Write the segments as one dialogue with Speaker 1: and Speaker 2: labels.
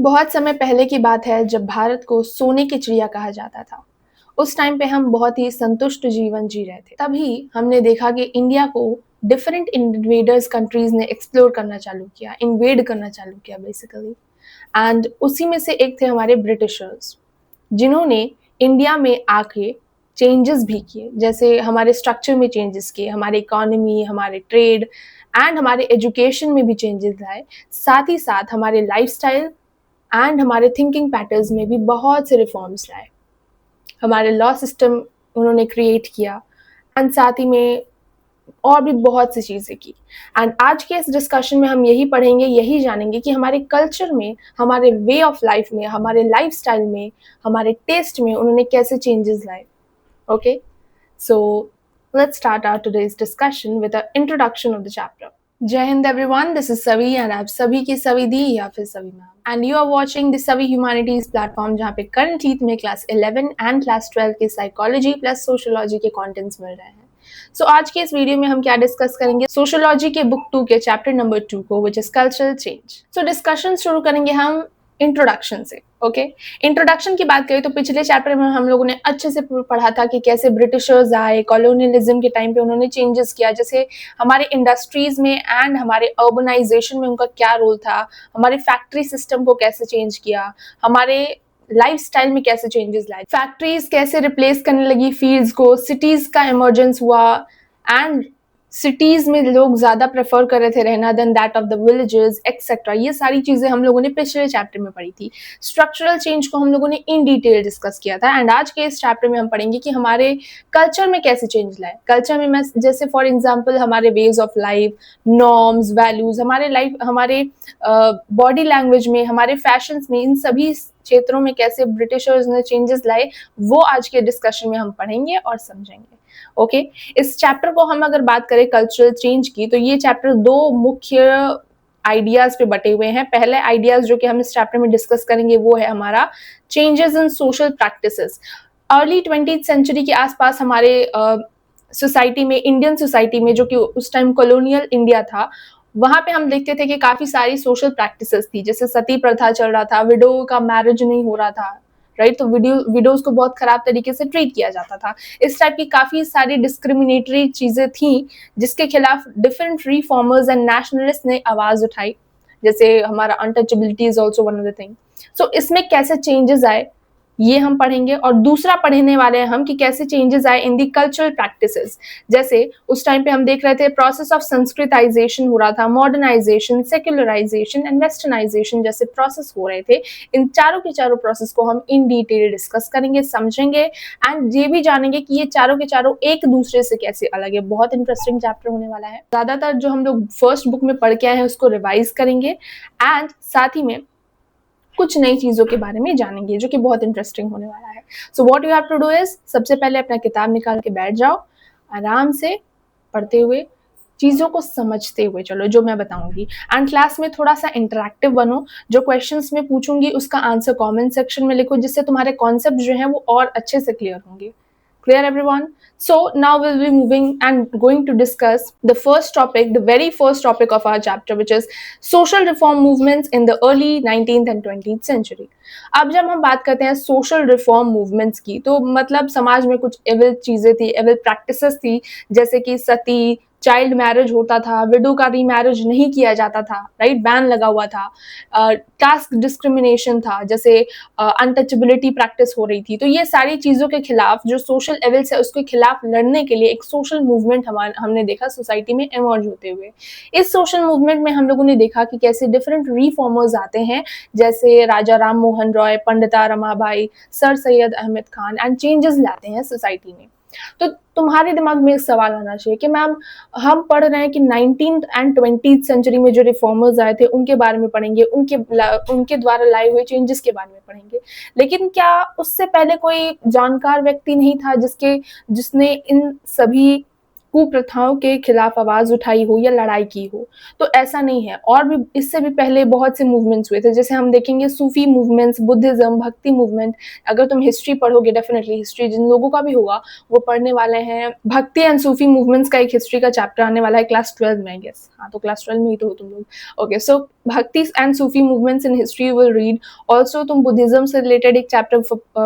Speaker 1: बहुत समय पहले की बात है जब भारत को सोने की चिड़िया कहा जाता था। उस टाइम पे हम बहुत ही संतुष्ट जीवन जी रहे थे। तभी हमने देखा कि इंडिया को डिफरेंट इन्वेडर्स कंट्रीज ने एक्सप्लोर करना चालू किया, इन्वेड करना चालू किया बेसिकली। एंड उसी में से एक थे हमारे ब्रिटिशर्स, जिन्होंने इंडिया में आके चेंजेस भी किए, जैसे हमारे स्ट्रक्चर में चेंजेस किए, हमारे इकोनॉमी, हमारे ट्रेड एंड हमारे एजुकेशन में भी चेंजेस लाए। साथ ही साथ हमारे लाइफस्टाइल एंड हमारे थिंकिंग पैटर्न्स में भी बहुत से रिफॉर्म्स लाए। हमारे लॉ सिस्टम उन्होंने क्रिएट किया एंड साथ ही में और भी बहुत सी चीज़ें की। एंड आज के इस डिस्कशन में हम यही पढ़ेंगे, यही जानेंगे कि हमारे कल्चर में, हमारे वे ऑफ लाइफ में, हमारे लाइफस्टाइल में, हमारे टेस्ट में उन्होंने कैसे चेंजेस लाए। Okay, so let's start our today's discussion with an introduction of the chapter. Jai Hind everyone, this is Savi and आप सभी की सवी दी या फिर Savi ma'am, and you are watching the Savi humanities platform, जहाँ पे करंटली में क्लास 11 एंड क्लास 12 के साइकोलॉजी प्लस सोशियोलॉजी के कंटेंट्स मिल रहे हैं। सो आज के इस वीडियो में हम क्या डिस्कस करेंगे, सोशियोलॉजी के बुक 2 के चैप्टर नंबर 2 को, which is cultural change. So discussion शुरू करेंगे हम इंट्रोडक्शन से। ओके, इंट्रोडक्शन की बात करें तो पिछले चैप्टर में हम लोगों ने अच्छे से पढ़ा था कि कैसे ब्रिटिशर्स आए, कॉलोनियलिज्म के टाइम पे उन्होंने चेंजेस किया, जैसे हमारे इंडस्ट्रीज में एंड हमारे अर्बनाइजेशन में उनका क्या रोल था, हमारे फैक्ट्री सिस्टम को कैसे चेंज किया, हमारे लाइफस्टाइल में कैसे चेंजेस लाए, फैक्ट्रीज कैसे रिप्लेस करने लगी फील्ड्स को, सिटीज का इमर्जेंस हुआ एंड सिटीज में लोग ज्यादा प्रेफर कर रहे थे रहना then that of the villages etcetera. ये सारी चीजें हम लोगों ने पिछले चैप्टर में पढ़ी थी। स्ट्रक्चरल चेंज को हम लोगों ने इन डिटेल डिस्कस किया था एंड आज के इस चैप्टर में हम पढ़ेंगे कि हमारे कल्चर में कैसे चेंज लाए। कल्चर में मैं जैसे फॉर एग्जांपल हमारे ways of life, norms, values, हमारे लाइफ, हमारे बॉडी लैंग्वेज में, हमारे फैशंस में, इन सभी क्षेत्रों में कैसे ब्रिटिशर्स ने चेंजेस लाए, वो आज के डिस्कशन में हम पढ़ेंगे और समझेंगे। ओके, इस चैप्टर को हम अगर बात करें कल्चरल चेंज की, तो ये चैप्टर दो मुख्य आइडियाज पे बटे हुए हैं। पहले आइडियाज जो कि हम इस चैप्टर में डिस्कस करेंगे वो है हमारा changes in social practices. Early 20th century के आसपास हमारे सोसाइटी में, इंडियन सोसाइटी में, जो कि उस टाइम कॉलोनियल इंडिया था, वहां पे हम देखते थे कि काफी सारी सोशल प्रैक्टिसेस थी, जैसे सती प्रथा चल रहा था, विडो का मैरिज नहीं हो रहा था, राइट। तो विडोज को बहुत खराब तरीके से ट्रीट किया जाता था। इस टाइप की काफी सारी डिस्क्रिमिनेटरी चीजें थी जिसके खिलाफ डिफरेंट रिफॉर्मर्स एंड नेशनलिस्ट ने आवाज उठाई, जैसे हमारा untouchability is also one of the thing. So इसमें कैसे चेंजेस आए ये हम पढ़ेंगे, और दूसरा पढ़ने वाले हैं हम कि कैसे चेंजेस आए इन दी कल्चरल प्रैक्टिसेस। जैसे उस टाइम पे हम देख रहे थे प्रोसेस ऑफ संस्कृताइजेशन हो रहा था, मॉडर्नाइजेशन, सेक्युलराइजेशन एंड वेस्टर्नाइजेशन जैसे प्रोसेस हो रहे थे। इन चारों के चारों प्रोसेस को हम इन डिटेल डिस्कस करेंगे, समझेंगे एंड ये भी जानेंगे कि ये चारों के चारों एक दूसरे से कैसे अलग है। बहुत इंटरेस्टिंग चैप्टर होने वाला है। ज्यादातर जो हम लोग फर्स्ट बुक में पढ़ के आए हैं उसको रिवाइज करेंगे एंड साथ ही में कुछ नई चीजों के बारे में जानेंगे जो कि बहुत इंटरेस्टिंग होने वाला है। So what you have to do is, सबसे पहले अपना किताब निकाल के बैठ जाओ, आराम से पढ़ते हुए, चीजों को समझते हुए चलो जो मैं बताऊंगी। एंड क्लास में थोड़ा सा इंटरेक्टिव बनो, जो क्वेश्चंस मैं पूछूंगी उसका आंसर कमेंट सेक्शन में लिखो, जिससे तुम्हारे कॉन्सेप्ट जो हैं वो और अच्छे से क्लियर होंगे। Clear everyone? So now we'll be moving and going to discuss the first topic, the very first topic of our chapter, which is social reform movements in the early 19th and 20th century. अब जब हम बात करते हैं social reform movements की, तो मतलब समाज में कुछ एविल चीजें थी, एविल प्रैक्टिसेस थी, जैसे कि सती, चाइल्ड मैरिज होता था, विडो का रीमैरिज नहीं किया जाता था, राइट, बैन लगा हुआ था, कास्ट डिस्क्रिमिनेशन था, जैसे अनटचेबिलिटी प्रैक्टिस हो रही थी। तो ये सारी चीजों के खिलाफ, जो सोशल एविल्स है उसके खिलाफ लड़ने के लिए एक सोशल मूवमेंट हमने देखा सोसाइटी में इमर्ज होते हुए। इस सोशल मूवमेंट में हम लोगों ने देखा कि कैसे डिफरेंट रिफॉर्मर्स आते हैं, जैसे राजा Ram Mohan Roy, Pandita Ramabai, sir Syed Ahmad Khan, and changes लाते हैं सोसाइटी में। तो तुम्हारे दिमाग में एक सवाल आना चाहिए कि मैम हम पढ़ रहे हैं कि 19th एंड 20th सेंचुरी में जो रिफॉर्मर्स आए थे उनके बारे में पढ़ेंगे, उनके द्वारा लाए हुए चेंजेस के बारे में पढ़ेंगे, लेकिन क्या उससे पहले कोई जानकार व्यक्ति नहीं था जिसने इन सभी कुप्रथाओं के खिलाफ आवाज़ उठाई हो या लड़ाई की हो, तो ऐसा नहीं है। और भी इससे भी पहले बहुत से मूवमेंट्स हुए थे, जैसे हम देखेंगे सूफ़ी मूवमेंट्स, बुद्धिज़्म, भक्ति मूवमेंट। अगर तुम हिस्ट्री पढ़ोगे, डेफ़िनिटली हिस्ट्री जिन लोगों का भी होगा, वो पढ़ने वाले हैं। भक्ति एंड सूफ़ी मूवमेंट्स का एक हिस्ट्री का चैप्टर आने वाला है क्लास 12 में आई गेस। हाँ, तो क्लास 12 में ही तो हो तुम लोग। ओके, सो भक्ति and Sufi movements in history you will read. Also तुम बुद्धिज़्म से रिलेटेड एक चैप्टर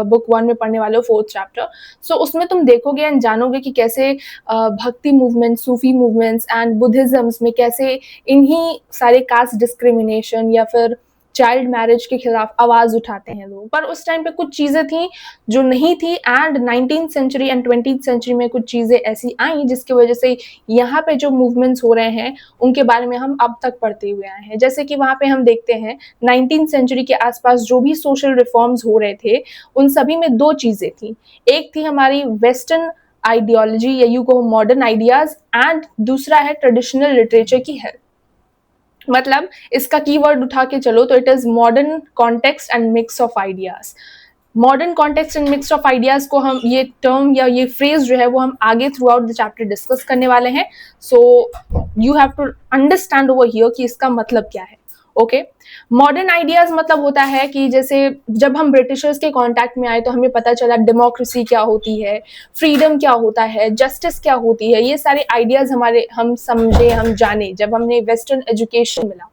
Speaker 1: बुक 1 में पढ़ने वाले हो, 4th चैप्टर। सो उसमें तुम देखोगे एंड जानोगे कि कैसे भक्ति मूवमेंट, सूफी मूवमेंट्स एंड बुद्धिज़्म्स में कैसे इन्हीं सारे कास्ट डिस्क्रिमिनेशन या फिर चाइल्ड मैरिज के खिलाफ आवाज़ उठाते हैं लोग। पर उस टाइम पे कुछ चीज़ें थी जो नहीं थी, and 19th century and 20th century में कुछ चीज़ें ऐसी आई जिसकी वजह से यहाँ पे जो मूवमेंट्स हो रहे हैं उनके बारे में हम अब तक पढ़ते हुए आए हैं। जैसे कि वहाँ पे हम देखते हैं 19th सेंचुरी के आसपास जो भी सोशल रिफॉर्म्स हो रहे थे, उन सभी में 2 चीज़ें थी। एक थी हमारी वेस्टर्न आइडियोलॉजी या यू कहो मॉडर्न आइडियाज, एंड दूसरा है ट्रेडिशनल लिटरेचर की हेल्प। मतलब इसका कीवर्ड उठा के चलो तो it is modern context and mix of ideas. Modern context and mix of ideas को हम, ये टर्म या ये फ्रेज जो है वो हम आगे throughout the chapter discuss करने वाले हैं। So you have to understand over here कि इसका मतलब क्या है। ओके, मॉडर्न आइडियाज मतलब होता है कि जैसे जब हम ब्रिटिशर्स के कांटेक्ट में आए तो हमें पता चला डेमोक्रेसी क्या होती है, फ्रीडम क्या होता है, जस्टिस क्या होती है। ये सारे आइडियाज हम समझे, हम जाने जब हमने वेस्टर्न एजुकेशन मिला।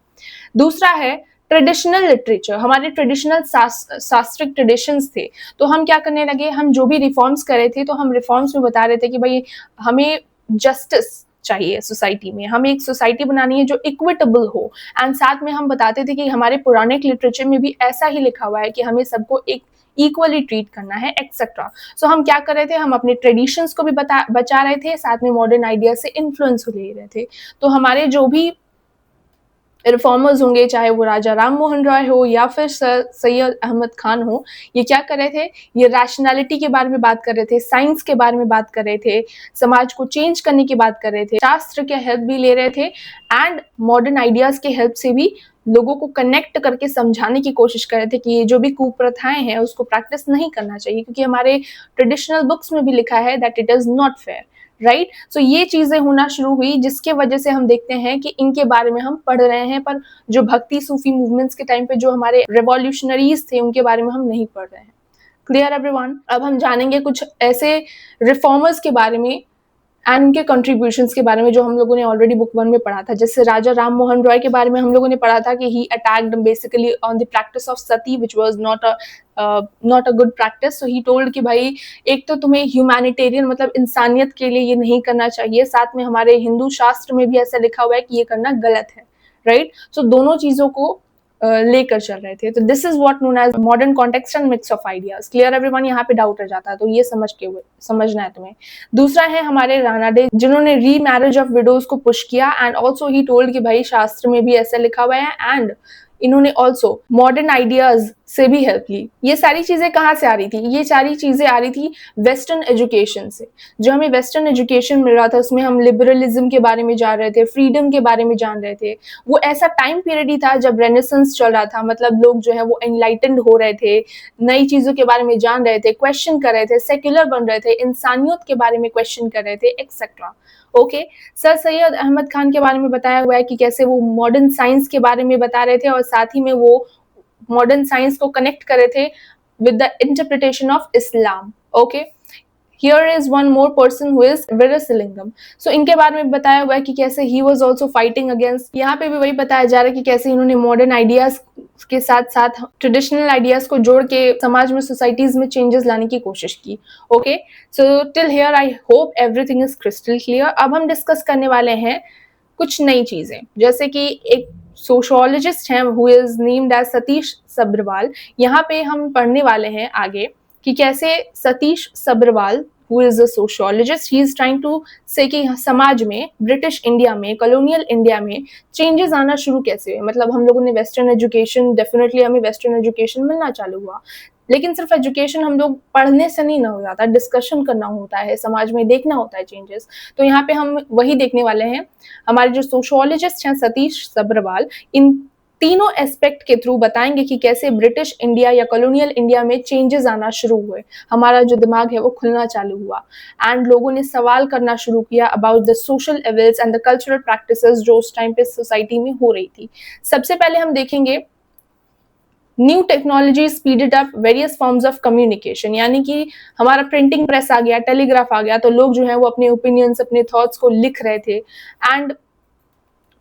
Speaker 1: दूसरा है ट्रेडिशनल लिटरेचर। हमारे ट्रेडिशनल शास्त्रिक ट्रेडिशंस थे, तो हम क्या करने लगे, हम जो भी रिफॉर्म्स करे थे तो हम रिफॉर्म्स में बता रहे थे कि भाई हमें जस्टिस चाहिए सोसाइटी में, हमें एक सोसाइटी बनानी है जो इक्विटेबल हो। एंड साथ में हम बताते थे कि हमारे पुराने लिटरेचर में भी ऐसा ही लिखा हुआ है कि हमें सबको एक इक्वली ट्रीट करना है, एक्सेट्रा। सो हम क्या कर रहे थे, हम अपने ट्रेडिशंस को भी बचा रहे थे, साथ में मॉडर्न आइडिया से इन्फ्लुएंस ले रहे थे। तो हमारे जो भी रिफॉर्मर्स होंगे, चाहे वो राजा राम मोहन रॉय हो या फिर सैयद अहमद खान हो, ये क्या कर रहे थे, ये रैशनैलिटी के बारे में बात कर रहे थे, साइंस के बारे में बात कर रहे थे, समाज को चेंज करने की बात कर रहे थे, शास्त्र के हेल्प भी ले रहे थे एंड मॉडर्न आइडियाज के हेल्प से भी लोगों को कनेक्ट करके समझाने की कोशिश कर रहे थे कि ये जो भी कुप्रथाएं हैं उसको प्रैक्टिस नहीं करना चाहिए, क्योंकि हमारे ट्रेडिशनल बुक्स में भी लिखा है that it is not fair. Right, so ये चीजें होना शुरू हुई जिसके वजह से हम देखते हैं कि इनके बारे में हम पढ़ रहे हैं, पर जो भक्ति सूफी मूवमेंट्स के टाइम पे जो हमारे रेवोल्यूशनरीज थे उनके बारे में हम नहीं पढ़ रहे हैं। Clear everyone? अब हम जानेंगे कुछ ऐसे रिफॉर्मर्स के बारे में एंड उनके कंट्रीब्यूशंस के बारे में जो हम लोगों ने ऑलरेडी बुक 1 में पढ़ा था। जैसे राजा राम मोहन रॉय के बारे में हम लोगों ने पढ़ा था कि he attacked basically on the practice of sati which was not a good practice. So he told कि भाई एक तो तुम्हें ह्यूमैनिटेरियन मतलब इंसानियत के लिए ये नहीं करना चाहिए, साथ में हमारे हिंदू शास्त्र में भी ऐसा लिखा हुआ है कि ये करना गलत है। राइट, सो दोनों चीजों को लेकर चल रहे थे। तो this is what known as modern context and mix of ideas. Clear everyone? यहाँ पे डाउट रह जाता है तो ये समझना है तुम्हें। दूसरा है हमारे रानाडे, जिन्होंने री मैरिज ऑफ विडोज को पुश किया एंड ऑल्सो ही टोल्ड कि भाई शास्त्र में भी ऐसा लिखा हुआ है, एंड इन्होंने ऑल्सो मॉडर्न आइडियाज से भी हेल्प ली। ये सारी चीजें कहाँ से आ रही थी? ये सारी चीजें आ रही थी वेस्टर्न एजुकेशन से। जो हमें वेस्टर्न एजुकेशन मिल रहा था उसमें हम लिबरलिज्म के बारे में जान रहे थे, फ्रीडम के बारे में जान रहे थे। वो ऐसा टाइम पीरियड ही था जब रेनेसेंस चल रहा था, मतलब लोग जो है वो एनलाइटेंड हो रहे थे, नई चीजों के बारे में जान रहे थे, क्वेश्चन कर रहे थे, सेक्युलर बन रहे थे, इंसानियत के बारे में क्वेश्चन कर रहे थे, etcetera. Okay, Sir Syed Ahmad Khan के बारे में बताया हुआ है कि कैसे वो मॉडर्न साइंस के बारे में बता रहे थे और साथ ही में वो मॉडर्न साइंस को कनेक्ट कर रहे थे with the interpretation of Islam. Okay, here is one more person who is Veeresalingam. So इनके बारे में बताया हुआ है कि कैसे he was also fighting against, यहाँ पे भी वही बताया जा रहा है कि कैसे इन्होंने मॉडर्न आइडियाज के साथ साथ ट्रेडिशनल आइडियाज को जोड़ के समाज में, सोसाइटीज में चेंजेस लाने की कोशिश की। Okay, so till here I hope everything is crystal clear. अब हम डिस्कस करने वाले हैं कुछ नई चीजें, जैसे कि एक सोशियोलॉजिस्ट हैं who is named as Satish Sabharwal. यहाँ पे हम पढ़ने वाले हैं आगे कि कैसे Satish Sabharwal who is a sociologist, he is trying to say कि समाज में, ब्रिटिश इंडिया में, कॉलोनियल इंडिया में चेंजेस आना शुरू कैसे हुए। मतलब हम लोगों ने वेस्टर्न एजुकेशन, डेफिनेटली हमें वेस्टर्न एजुकेशन मिलना चालू हुआ, लेकिन सिर्फ एजुकेशन हम लोग पढ़ने से नहीं ना हो जाता, डिस्कशन करना होता है, समाज में देखना होता है चेंजेस। तो यहाँ पे हम वही देखने वाले हैं। हमारे जो सोशियोलॉजिस्ट हैं सतीश सब्रवाल, इन तीनों एस्पेक्ट के थ्रू बताएंगे कि कैसे ब्रिटिश इंडिया या कॉलोनियल इंडिया में चेंजेस आना शुरू हुए, हमारा जो दिमाग है वो खुलना चालू हुआ, एंड लोगों ने सवाल करना शुरू किया about the social evils and the cultural practices जो उस टाइम पे सोसाइटी में हो रही थी। सबसे पहले हम देखेंगे new technology speeded up various forms of communication, यानी कि हमारा प्रिंटिंग प्रेस आ गया, टेलीग्राफ आ गया, तो लोग जो है वो अपने ओपिनियंस, अपने थॉट्स को लिख रहे थे, एंड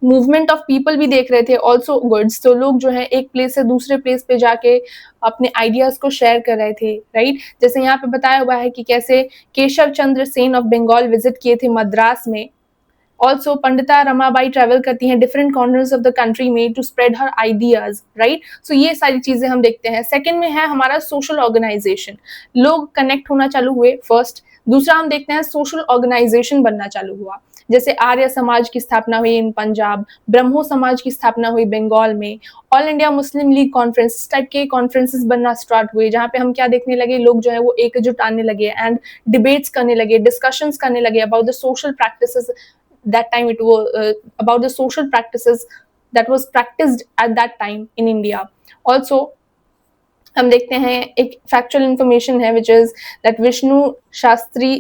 Speaker 1: मूवमेंट ऑफ पीपल भी देख रहे थे, ऑल्सो गुड्स, तो लोग जो है एक प्लेस से दूसरे प्लेस पे जाके अपने आइडियाज को शेयर कर रहे थे, राइट। जैसे यहाँ पे बताया हुआ है कि कैसे केशव चंद्र सेन ऑफ बंगाल विजिट किए थे मद्रास में, ऑल्सो पंडिता रमाबाई ट्रेवल करती हैं different corners of the country में to spread her ideas, right. So ये सारी चीजें हम देखते हैं। सेकंड में है हमारा सोशल ऑर्गेनाइजेशन, लोग कनेक्ट होना चालू हुए फर्स्ट। दूसरा हम देखते हैं सोशल ऑर्गेनाइजेशन बनना चालू हुआ, जैसे आर्य समाज की स्थापना हुई इन पंजाब, ब्रह्मो समाज की स्थापना हुई बंगाल में, all India Muslim league conference type के कॉन्फ्रेंसेस बनना स्टार्ट हुए, जहाँ पे हम क्या देखने लगे, लोग जो है वो एकजुट आने लगे एंड डिबेट्स करने लगे, डिस्कशंस करने लगे about the social practices. That time it was about the social practices that was practiced at that time in India. Also हम देखते हैं एक फैक्चुअल इंफॉर्मेशन है which is that Vishnu Shastri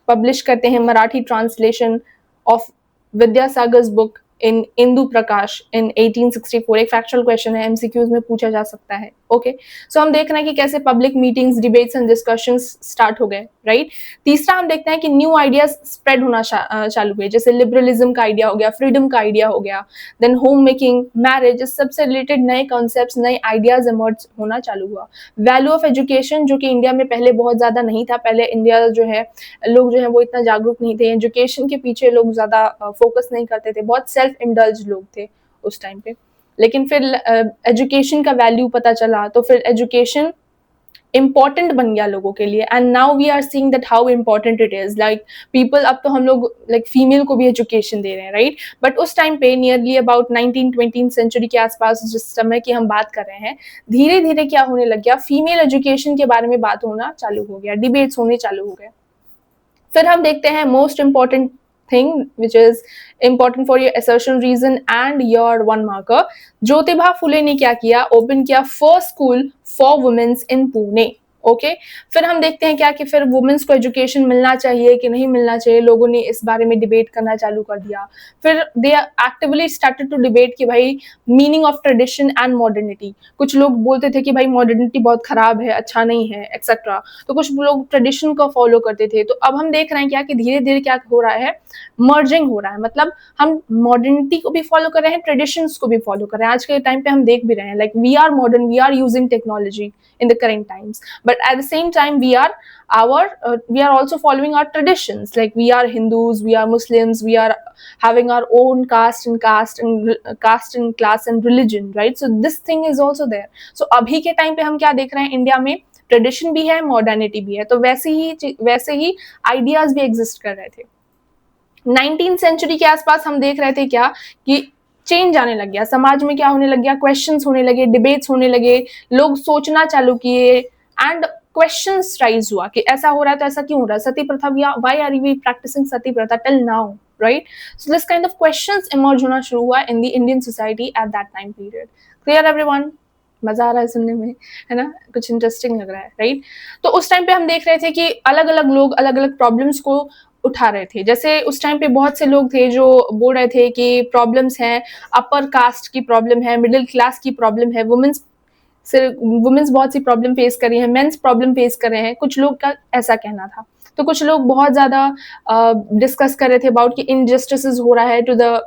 Speaker 1: publish करते हैं Marathi translation of Vidyasagar's book in Indu Prakash in 1864। एक factual question है, MCQs में पूछा जा सकता है। ओके, सो हम देख रहे हैं कि कैसे public meetings, debates and discussions start हो गए, राइट। तीसरा हम देखते हैं कि न्यू आइडियाज स्प्रेड होना चालू हुए, जैसे लिबरलिज्म का आइडिया हो गया, फ्रीडम का आइडिया हो गया, देन होम मेकिंग, मैरिज, इस सबसे रिलेटेड नए कॉन्सेप्ट्स, नए आइडियाज इमर्ज होना चालू हुआ। वैल्यू ऑफ एजुकेशन, जो कि इंडिया में पहले बहुत ज्यादा नहीं था, पहले इंडिया जो है लोग जो है वो इतना जागरूक नहीं थे, एजुकेशन के पीछे लोग ज्यादा फोकस नहीं करते थे, बहुत सेल्फ इंडल्ज लोग थे उस टाइम पे। लेकिन फिर एजुकेशन का वैल्यू पता चला, तो फिर एजुकेशन इम्पॉर्टेंट बन गया लोगों के लिए, and now we are seeing that how important it is, like people, अब तो हम लोग लाइक फीमेल को भी एजुकेशन दे रहे हैं, राइट। बट उस टाइम पे नियरली अबाउट 19-20 सेंचुरी के आसपास, जिस समय की हम बात कर रहे हैं, धीरे धीरे क्या होने लग गया, फीमेल एजुकेशन के बारे में बात होना चालू हो गया, डिबेट्स होने चालू हो गए। फिर हम देखते हैं most important thing which is important for your assertion reason and your one marker, Jyotiba Phule ने क्या किया, ओपन किया first school for womens in Pune. Okay, फिर हम देखते हैं क्या कि फिर वुमेन्स को एजुकेशन मिलना चाहिए कि नहीं मिलना चाहिए, लोगों ने इस बारे में डिबेट करना चालू कर दिया। फिर दे एक्टिवली स्टार्टेड टू डिबेट कि भाई meaning of tradition and modernity, कुछ लोग बोलते थे कि भाई मॉडर्निटी बहुत खराब है, अच्छा नहीं है, एक्सेट्रा, तो कुछ लोग ट्रेडिशन को फॉलो करते थे। तो अब हम देख रहे हैं क्या कि धीरे धीरे क्या हो रहा है, मर्जिंग हो रहा है, मतलब हम मॉडर्निटी को भी फॉलो कर रहे हैं, ट्रेडिशंस को भी फॉलो कर रहे हैं। आज के टाइम पे हम देख भी रहे हैं, like we are modern, we are using technology in the current times, but at the same time we are also following our traditions, like we are Hindus, we are Muslims, we are having our own caste and class and religion, right? So this thing is also there. So abhi ke time pe hum kya dekh rahe hain, India mein tradition भी है, modernity भी है, तो वैसे ही ideas भी exist कर रहे थे। 19th सेंचुरी के आसपास हम देख रहे थे क्या कि चेंज आने लग गया, समाज में क्या होने लग गया, क्वेश्चंस होने लगे, डिबेट्स होने लगे, लोग सोचना चालू किए, एंड क्वेश्चंस राइज हुआ कि ऐसा हो रहा है तो ऐसा क्यों हो रहा है, सती प्रथा, व्हाई आर वी प्रैक्टिसिंग सती प्रथा till now, right. So this kind of questions emerge होना शुरू हुआ in the Indian society at that time period. Clear everyone? मजा आ रहा है सुनने में, है ना, कुछ इंटरेस्टिंग लग रहा है, राइट। तो उस टाइम पे हम देख रहे थे कि अलग अलग लोग अलग अलग प्रॉब्लम्स को उठा रहे थे। जैसे उस टाइम पे बहुत से लोग थे जो बोल रहे थे कि प्रॉब्लम्स हैं, अपर कास्ट की प्रॉब्लम है, मिडिल क्लास की प्रॉब्लम है, वुमेन्स बहुत सी प्रॉब्लम फेस कर रही है, मेंस प्रॉब्लम फेस कर रहे हैं, कुछ लोग का ऐसा कहना था। तो कुछ लोग बहुत ज्यादा डिस्कस कर रहे थे अबाउट कि इनजस्टिस हो रहा है to the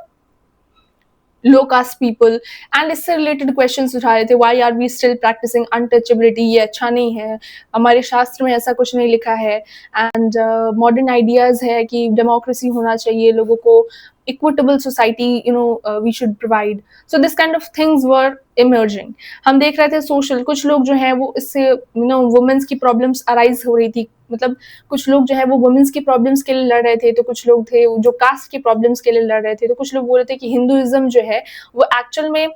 Speaker 1: low caste people, and इससे रिलेटेड क्वेश्चंस उठा रहे थे, why are we still practising untouchability, ये अच्छा नहीं है, हमारे शास्त्र में ऐसा कुछ नहीं लिखा है, एंड मॉडर्न आइडियाज है कि डेमोक्रेसी होना चाहिए, लोगों को equitable society we should provide. So this kind of things were emerging. हम देख रहे थे सोशल, कुछ लोग जो है वो इससे वुमेन्स की प्रॉब्लम्स अराइज हो रही थी, मतलब कुछ लोग जो है वो वुमेन्स की प्रॉब्लम्स के लिए लड़ रहे थे, तो कुछ लोग थे जो कास्ट की प्रॉब्लम्स के लिए लड़ रहे थे, तो कुछ लोग बोल रहे थे कि हिंदुइज्म जो है वो एक्चुअल में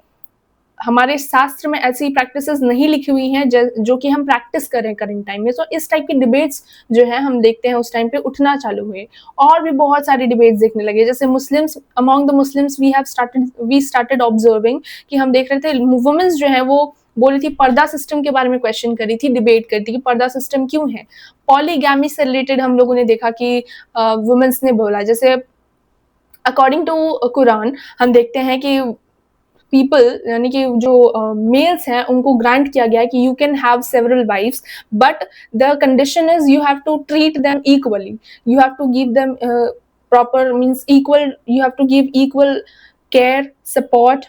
Speaker 1: हमारे शास्त्र में ऐसी प्रैक्टिसेस नहीं लिखी हुई हैं जो कि हम प्रैक्टिस करें करंट टाइम में। सो इस टाइप की डिबेट्स जो है हम देखते हैं उस टाइम पे उठना चालू हुए, और भी बहुत सारी डिबेट्स देखने लगे। जैसे Muslims, among the Muslims we started observing कि हम देख रहे थे वुमेन्स जो है वो बोली थी, पर्दा सिस्टम के बारे में क्वेश्चन करी थी, डिबेट करी थी कि पर्दा सिस्टम क्यों है। पॉलीगैमी से रिलेटेड हम लोगों ने देखा कि वुमेन्स ने बोला, जैसे अकॉर्डिंग टू कुरान हम देखते हैं कि पीपल यानी कि जो मेल्स हैं उनको ग्रांट किया गया है कि you can have several wifes, but the condition is you have to treat them equally, you have to give them proper means equal, you have to give equal care, support,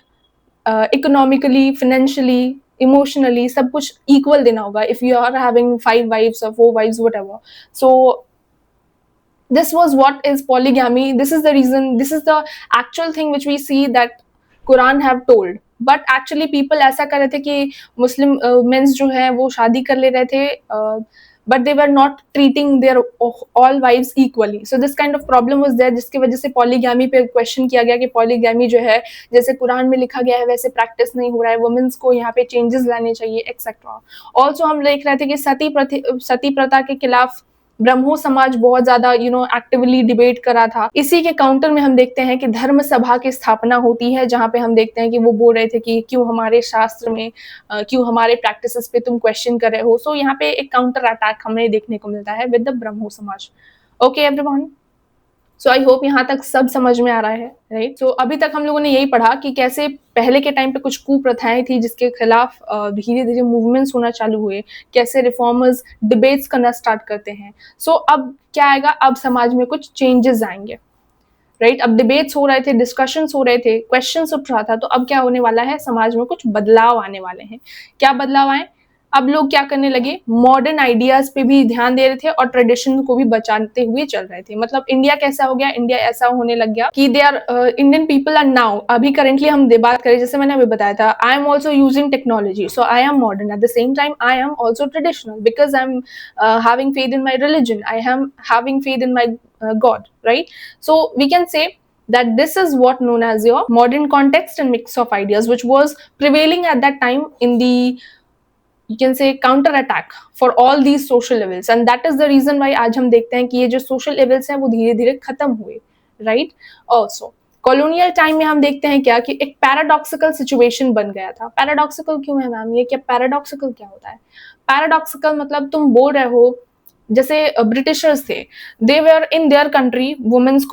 Speaker 1: economically, financially, emotionally, सब कुछ इक्वल देना होगा if you are having 5 wifes or 4 wives, whatever. So this was what is polygamy. This is the reason, this is the actual thing which we see that Quran have told. But actually people ऐसा कर रहे थे कि मुस्लिम mains जो है वो शादी कर ले रहे थे, but they were not treating their all wives equally. So this kind of problem was there, जिसकी वजह से पॉलीगैमी पे क्वेश्चन किया गया कि पॉलीगैमी जो है जैसे कुरान में लिखा गया है वैसे प्रैक्टिस नहीं हो रहा है, वुमेन्स को यहाँ पे चेंजेस लाने चाहिए एक्सेट्रा। ऑल्सो हम देख रहे थे कि सती प्रथा के खिलाफ ब्रह्मो समाज बहुत ज्यादा एक्टिवली डिबेट करा था। इसी के काउंटर में हम देखते हैं कि धर्म सभा की स्थापना होती है, जहां पे हम देखते हैं कि वो बोल रहे थे कि क्यों हमारे शास्त्र में क्यों हमारे प्रैक्टिसेस पे तुम क्वेश्चन कर रहे हो। सो यहाँ पे एक काउंटर अटैक हमें देखने को मिलता है विद द ब्रह्मो समाज। Okay everyone, so I hope यहाँ तक सब समझ में आ रहा है, राइट। सो अभी तक हम लोगों ने यही पढ़ा कि कैसे पहले के टाइम पे कुछ कुप्रथाएं थी जिसके खिलाफ धीरे धीरे मूवमेंट्स होना चालू हुए, कैसे रिफॉर्मर्स डिबेट्स करना स्टार्ट करते हैं। सो अब क्या आएगा, अब समाज में कुछ चेंजेस आएंगे, राइट। अब डिबेट्स हो रहे थे, डिस्कशंस हो रहे थे, क्वेश्चंस उठ रहा था, तो अब क्या होने वाला है, समाज में कुछ बदलाव आने वाले हैं। क्या बदलाव आए, अब लोग क्या करने लगे, मॉडर्न आइडियाज पे भी ध्यान दे रहे थे और ट्रेडिशन को भी बचाते हुए चल रहे थे। मतलब इंडिया कैसा हो गया, इंडिया ऐसा होने लग गया कि they are Indian people are now, अभी करेंटली हम बात करें, जैसे मैंने अभी बताया था, I am also using technology, so I am modern, at the same time I am also traditional because I am having faith in my religion, I am having faith in my God, right? So we can say that this is what known as your modern context and mix of ideas, which was prevailing at that time in the, you can say, counter attack for all these social evils, and that is the reason why आज हम देखते हैं कि ये जो social evils हैं वो धीरे धीरे खत्म हुए, right? Also कॉलोनियल टाइम में हम देखते हैं क्या कि एक पैराडॉक्सिकल सिचुएशन बन गया था। पैराडॉक्सिकल क्यों है मैम, ये क्या पैराडॉक्सिकल क्या होता है? पैराडॉक्सिकल मतलब तुम बोल रहे हो, जैसे ब्रिटिशर्स थे, दे वर इन देयर कंट्री, वुमेन्स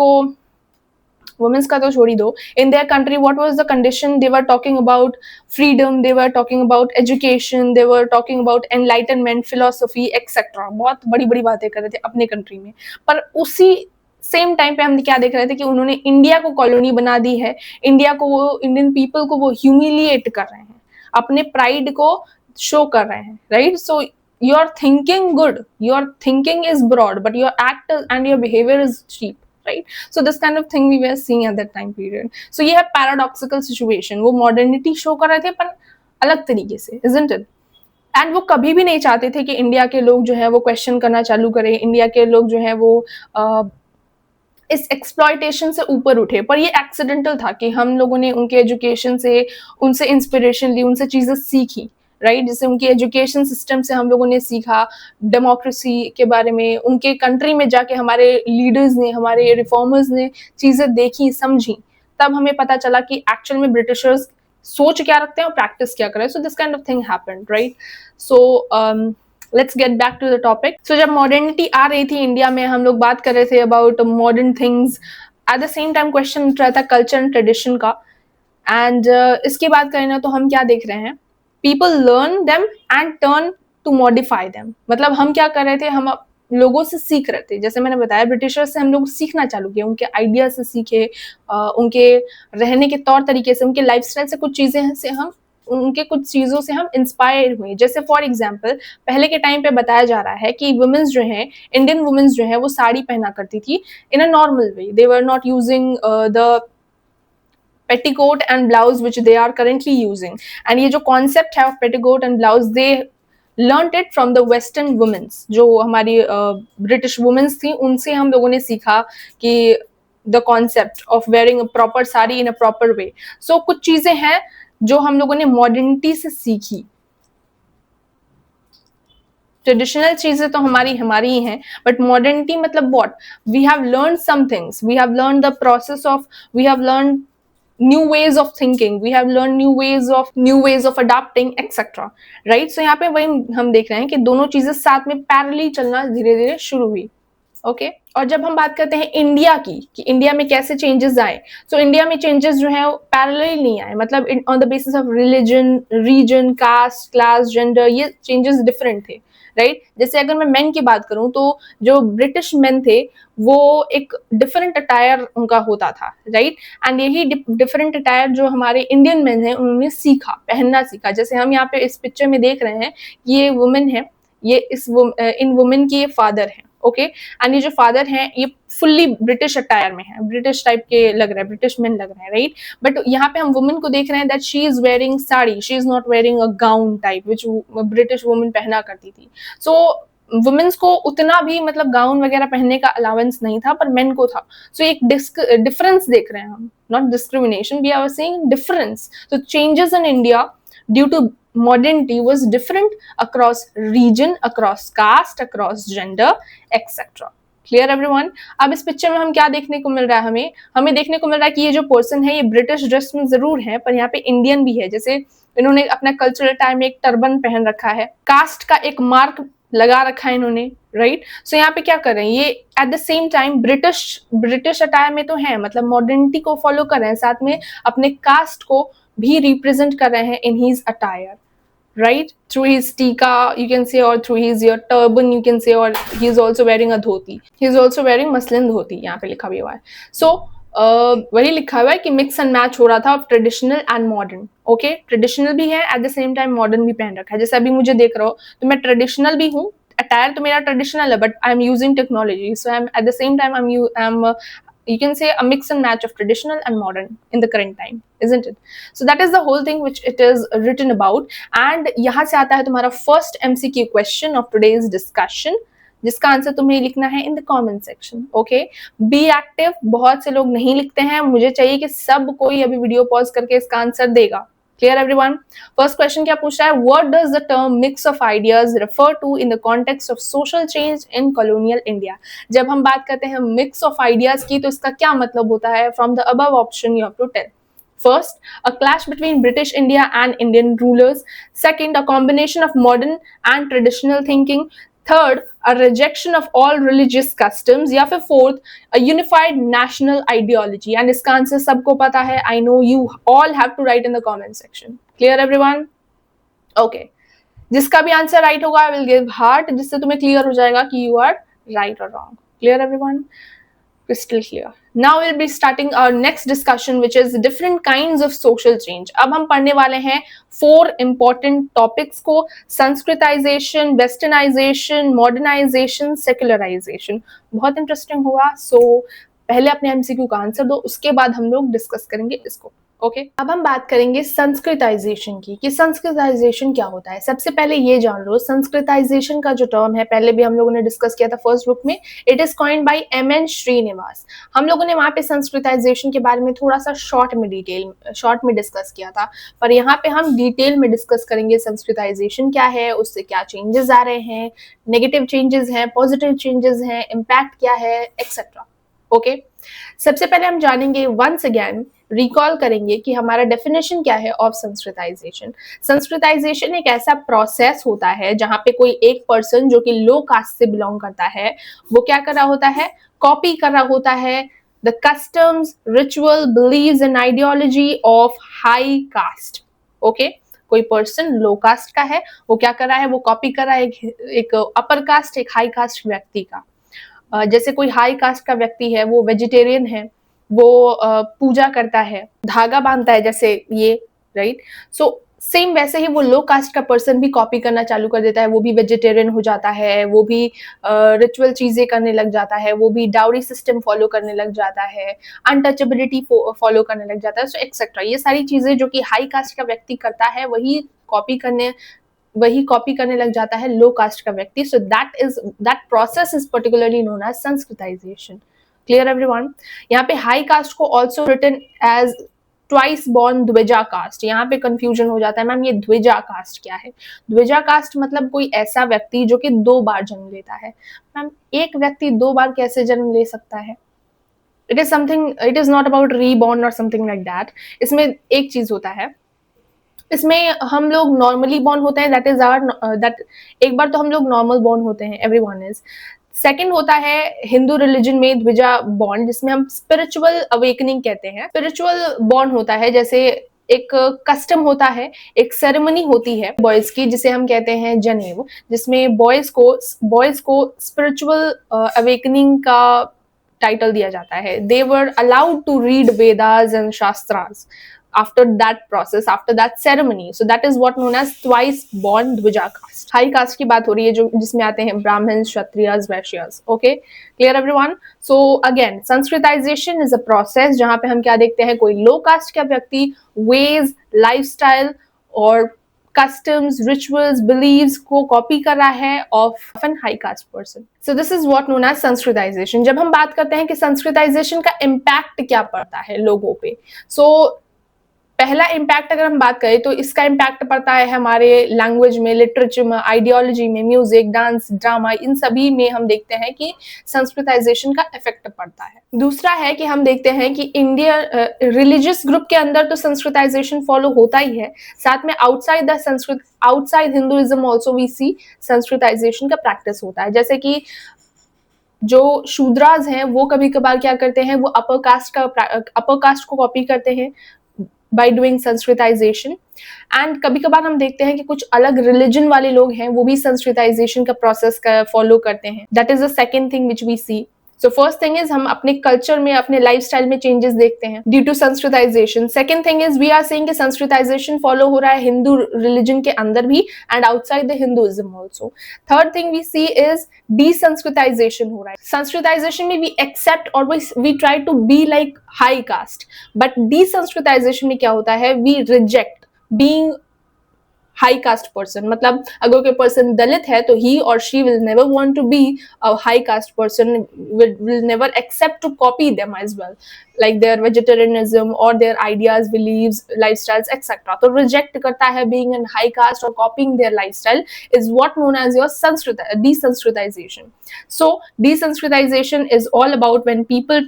Speaker 1: का तो छोड़ ही दो, in their country what was the condition, they were talking about freedom, they were talking about education, they were talking about enlightenment, philosophy etcetera, बहुत बड़ी बड़ी बातें कर रहे थे अपने कंट्री में। पर उसी सेम टाइम पे हम क्या देख रहे थे कि उन्होंने इंडिया को कॉलोनी बना दी है, इंडिया को वो, इंडियन पीपल को वो ह्यूमिलिएट कर रहे हैं, अपने प्राइड को शो कर रहे हैं, right. So you are thinking good, your thinking is broad, but your act and your behavior is cheap, right? So this kind of thing we were seeing at that time period. So ये है paradoxical situation, वो modernity show कर रहे थे पर अलग तरीके से, isn't it? एंड वो कभी भी नहीं चाहते थे कि इंडिया के लोग जो है वो क्वेश्चन करना चालू करें, इंडिया के लोग जो है वो इस एक्सप्लॉयटेशन से ऊपर उठे। पर ये एक्सीडेंटल था कि हम लोगों ने उनके एजुकेशन से, उनसे इंस्पिरेशन ली, उनसे चीजें सीखी, राइट। जैसे उनकी एजुकेशन सिस्टम से हम लोगों ने सीखा डेमोक्रेसी के बारे में, उनके कंट्री में जाके हमारे लीडर्स ने, हमारे रिफॉर्मर्स ने चीजें देखी, समझी, तब हमें पता चला कि एक्चुअल में ब्रिटिशर्स सोच क्या रखते हैं और प्रैक्टिस क्या कर रहे हैं। So this kind of thing happened, right. So let's get back to the topic. So जब मॉडर्निटी आ रही थी इंडिया में, हम लोग बात कर रहे थे about modern things, eight the same time question उठ रहा था कल्चर एंड ट्रेडिशन का। एंड इसकी बात करें ना तो हम क्या देख रहे हैं, people learn them and turn to modify them. मतलब हम क्या कर रहे थे, हम लोगों से सीख रहे थे। जैसे मैंने बताया, ब्रिटिशर्स से हम लोग सीखना चालू किया, उनके आइडिया से सीखे, उनके रहने के तौर तरीके से, उनके लाइफस्टाइल से, कुछ चीजें से हम, उनके कुछ चीजों से हम इंस्पायर हुए। जैसे फॉर एग्जाम्पल पहले के टाइम पे बताया जा रहा है कि वुमेन्स जो है, इंडियन वुमेन्स जो है वो साड़ी पहना करती थी in a normal way, they were not using the petticoat and blouse which they are currently using, and ये जो concept है of petticoat and blouse, they learnt it from the western women's, जो हमारी British women's थी, उनसे हम लोगों ने सीखा कि the concept of wearing a proper sari in a proper way. So कुछ चीजें हैं जो हम लोगों ने मॉडर्निटी से सीखी। ट्रेडिशनल चीजें तो हमारी हमारी ही हैं, बट मॉडर्निटी मतलब what, we have learn some things, we have learn the process of, we have learn new ways of thinking, we have learned new ways of adapting etc, right? So यहाँ पे वही हम देख रहे हैं कि दोनों चीजें साथ में पैरेलली चलना धीरे धीरे शुरू हुई। ओके और जब हम बात करते हैं इंडिया की कि इंडिया में कैसे चेंजेस आए, तो इंडिया में चेंजेस जो है पैरेलल नहीं आए, मतलब on the basis of religion, reason, caste, class, gender, ये चेंजेस डिफरेंट थे, राइट? जैसे अगर मैं मेन की बात करूं तो जो ब्रिटिश मेन थे वो एक डिफरेंट अटायर उनका होता था, राइट? एंड यही डिफरेंट अटायर जो हमारे इंडियन मेन हैं उन्होंने सीखा, पहनना सीखा। जैसे हम यहाँ पे इस पिक्चर में देख रहे हैं, ये वुमेन है, ये इन वुमेन की ये फादर है, ओके? एंड ये जो फादर हैं ये फुल्ली ब्रिटिश अटायर में है, ब्रिटिश टाइप के लग रहा है, ब्रिटिश मेन लग रहे हैं, राइट? बट यहाँ पे हम वुमेन को देख रहे हैं that she is wearing sari, she is not wearing a gown type which British women पहना करती थी। सो वुमेन्स को उतना भी मतलब गाउन वगैरह पहनने का अलाउंस नहीं था, पर मेन को था। सो एक डिफरेंस देख रहे हैं हम, not discrimination, we are seeing difference. तो changes in India due to modernity was different across region, across caste, across gender, etc. Clear everyone? अब इस पिक्चर में हम क्या देखने को मिल रहा है, हमें देखने को मिल रहा है कि ये जो पर्सन है ये ब्रिटिश ड्रेस में जरूर है, पर यहाँ पे इंडियन भी है। जैसे इन्होंने अपना कल्चरल टाइम में एक टर्बन पहन रखा है, कास्ट का एक मार्क लगा रखा है इन्होंने, राइट? सो यहाँ पे क्या कर रहे हैं ये, eight the same time British attire में तो है, मतलब मॉडर्निटी को फॉलो कर रहे हैं, साथ में अपने कास्ट को भी रिप्रेजेंट कर रहे हैं in his attire, right? Through his tika, you can say, or through his your turban, you can say, or he is also wearing a dhoti. He is also wearing muslin dhoti, यहाँ पे लिखा भी हुआ है। So वही लिखा हुआ है कि मिक्स एंड मैच हो रहा था of traditional and modern. Okay, traditional भी है, eight the same time modern भी पहन रखा है। जैसे अभी मुझे देख रहे हो तो मैं ट्रेडिशनल भी हूँ, अटायर तो मेरा ट्रेडिशनल है, but I am using technology, so I M eight the same time I M you can say a mix and match of traditional and modern in the current time, isn't it? So that is the whole thing which it is written about, and यहाँ से आता है तुम्हारा first MCQ question of today's discussion, जिसका answer तुम्हें लिखना है in the comment section. Okay, be active. बहुत से लोग नहीं लिखते हैं, मुझे चाहिए कि सब कोई अभी वीडियो पॉज करके इसका आंसर देगा। Clear everyone? फर्स्ट क्वेश्चन क्या पूछ रहा है, what does the term mix of ideas refer to in the context of social change in colonial India? जब हम बात करते हैं मिक्स ऑफ आइडियाज की तो इसका क्या मतलब होता है? From the above option you have to tell. First, a clash between British India and Indian rulers. Second, a combination of modern and traditional thinking. Third, a rejection of all religious customs. या फिर fourth, a unified national ideology. And इसका answer सबको पता है. I know you all have to write in the comment section. Clear everyone? Okay. जिसका भी answer right होगा I will give heart, जिससे तुम्हें क्लियर हो जाएगा कि you are right or wrong. Clear everyone? Crystal clear. Now we'll be starting our next discussion, which is different kinds of social change. अब हम पढ़ने वाले हैं 4 important topics को, संस्कृताइजेशन, वेस्टर्नाइजेशन, मॉडर्नाइजेशन, सेक्युलराइजेशन। बहुत इंटरेस्टिंग होगा। सो पहले अपने एमसीक्यू का आंसर दो, उसके बाद हम लोग डिस्कस करेंगे इसको। ओके, अब हम बात करेंगे संस्कृताइजेशन की, कि संस्कृताइजेशन क्या होता है। सबसे पहले ये जान लो, संस्कृताइजेशन का जो टर्म है पहले भी हम लोगों ने डिस्कस किया था फर्स्ट बुक में, it is coined by M N. Srinivas. हम लोगों ने वहां पे संस्कृताइजेशन के बारे में थोड़ा सा शॉर्ट में डिस्कस किया था, पर यहाँ पे हम डिटेल में डिस्कस करेंगे संस्कृताइजेशन क्या है, उससे क्या चेंजेस आ रहे हैं, नेगेटिव चेंजेस हैं, पॉजिटिव चेंजेस हैं, इम्पैक्ट क्या है, एक्सेट्रा। ओके, सबसे पहले हम जानेंगे, वंस अगेन रिकॉल करेंगे कि हमारा डेफिनेशन क्या है ऑफ संस्कृताइजेशन। संस्कृताइजेशन एक ऐसा प्रोसेस होता है जहां पे कोई एक पर्सन जो कि लो कास्ट से बिलोंग करता है, वो क्या कर रहा होता है, कॉपी कर रहा होता है the customs, ritual, believes and ideology of high caste. Okay, कोई पर्सन लो कास्ट का है, वो क्या कर रहा है, वो कॉपी कर रहा है एक अपर कास्ट, एक हाई कास्ट व्यक्ति का। जैसे कोई हाई कास्ट का व्यक्ति है, वो वेजिटेरियन है, वो पूजा करता है, धागा बांधता है, जैसे ये, राइट? सो सेम वैसे ही वो लो कास्ट का पर्सन भी कॉपी करना चालू कर देता है, वो भी वेजिटेरियन हो जाता है, वो भी रिचुअल चीजें करने लग जाता है, वो भी डाउरी सिस्टम फॉलो करने लग जाता है, अनटचेबिलिटी फॉलो करने लग जाता है, सो एक्सेट्रा। ये सारी चीजें जो कि हाई कास्ट का व्यक्ति करता है वही कॉपी करने लग जाता है लो कास्ट का व्यक्ति। So that process is particularly known as Sanskritization. Clear everyone? यहाँ पे हाई कास्ट को also written as twice born dwija caste. यहाँ पे कंफ्यूजन हो जाता है, मैम ये द्विजा कास्ट क्या है? द्विजा कास्ट मतलब कोई ऐसा व्यक्ति जो कि 2 बार जन्म लेता है। मैम एक व्यक्ति 2 बार कैसे जन्म ले सकता है? It is something, it is not about reborn और समथिंग लाइक दैट। इसमें एक चीज होता है, इसमें हम लोग नॉर्मली बॉर्न होते हैं, दैट इज आवर दैट, एक बार तो हम लोग नॉर्मल बॉर्न होते हैं, एवरीवन इज। सेकंड होता है हिंदू रिलीजन में द्विजा बॉन्ड, जिसमें हम स्पिरिचुअल अवेकनिंग कहते हैं। स्पिरिचुअल बॉन्ड होता है जैसे एक कस्टम होता है, एक सेरेमनी होती है बॉयज की जिसे हम कहते हैं जनेऊ, जिसमें बॉयज को स्पिरिचुअल अवेकनिंग का टाइटल दिया जाता है। They were allowed to read Vedas and Shastras after that process, after that ceremony. So that is what known as twice born dvija caste. High caste की बात हो रही है जो जिसमें आते हैं Brahmins, Kshatriyas, Vaishyas. Okay, clear everyone? So again Sanskritization is a process जहां पे हम क्या देखते हैं, कोई लो कास्ट का व्यक्ति वेज, लाइफस्टाइल और कस्टम्स, रिचुअल्स, बिलीव्स को कॉपी कर रहा है of an high caste person. So this is what known as Sanskritization. जब हम बात करते हैं कि संस्कृताइजेशन का इम्पैक्ट क्या पड़ता है लोगों पे, सो पहला इम्पैक्ट अगर हम बात करें तो इसका इम्पैक्ट पड़ता है हमारे लैंग्वेज में, लिटरेचर में, आइडियोलॉजी में, म्यूजिक, डांस, ड्रामा, इन सभी में हम देखते हैं कि संस्कृताइजेशन का इफेक्ट पड़ता है। दूसरा है कि हम देखते हैं कि इंडिया रिलीजियस ग्रुप के अंदर तो संस्कृताइजेशन फॉलो होता ही है, साथ में outside the Sanskrit, outside Hinduism also we see Sanskritization का प्रैक्टिस होता है। जैसे कि जो शूद्राज हैं वो कभी कभार क्या करते हैं, वो अपर कास्ट को कॉपी करते हैं by doing संस्कृताइजेशन। एंड कभी कभार हम देखते हैं कि कुछ अलग रिलीजन वाले लोग हैं वो भी संस्कृताइजेशन का प्रोसेस का फॉलो करते हैं। That is the second thing which we see. So first thing is हम अपने कल्चर में, अपने लाइफस्टाइल में चेंजेस देखते हैं due to Sanskritization. Second thing is we are saying कि संस्कृताइजेशन फॉलो हो रहा है हिंदू रिलीजन के अंदर भी and outside the Hinduism also. Third thing we see is desensitization हो रहा है। संस्कृताइजेशन में वी एक्सेप्ट और we try to be like high caste, but desensitization में क्या होता है, we reject being high caste person. मतलब अगर कोई पर्सन दलित है तो ही और she will never want to be a high caste person, will never accept to copy them as well, like their vegetarianism or their ideas, beliefs, lifestyles, etc. तो reject करता है being in high caste or copying their lifestyle is what known as your desensitization. So desensitization is all about when people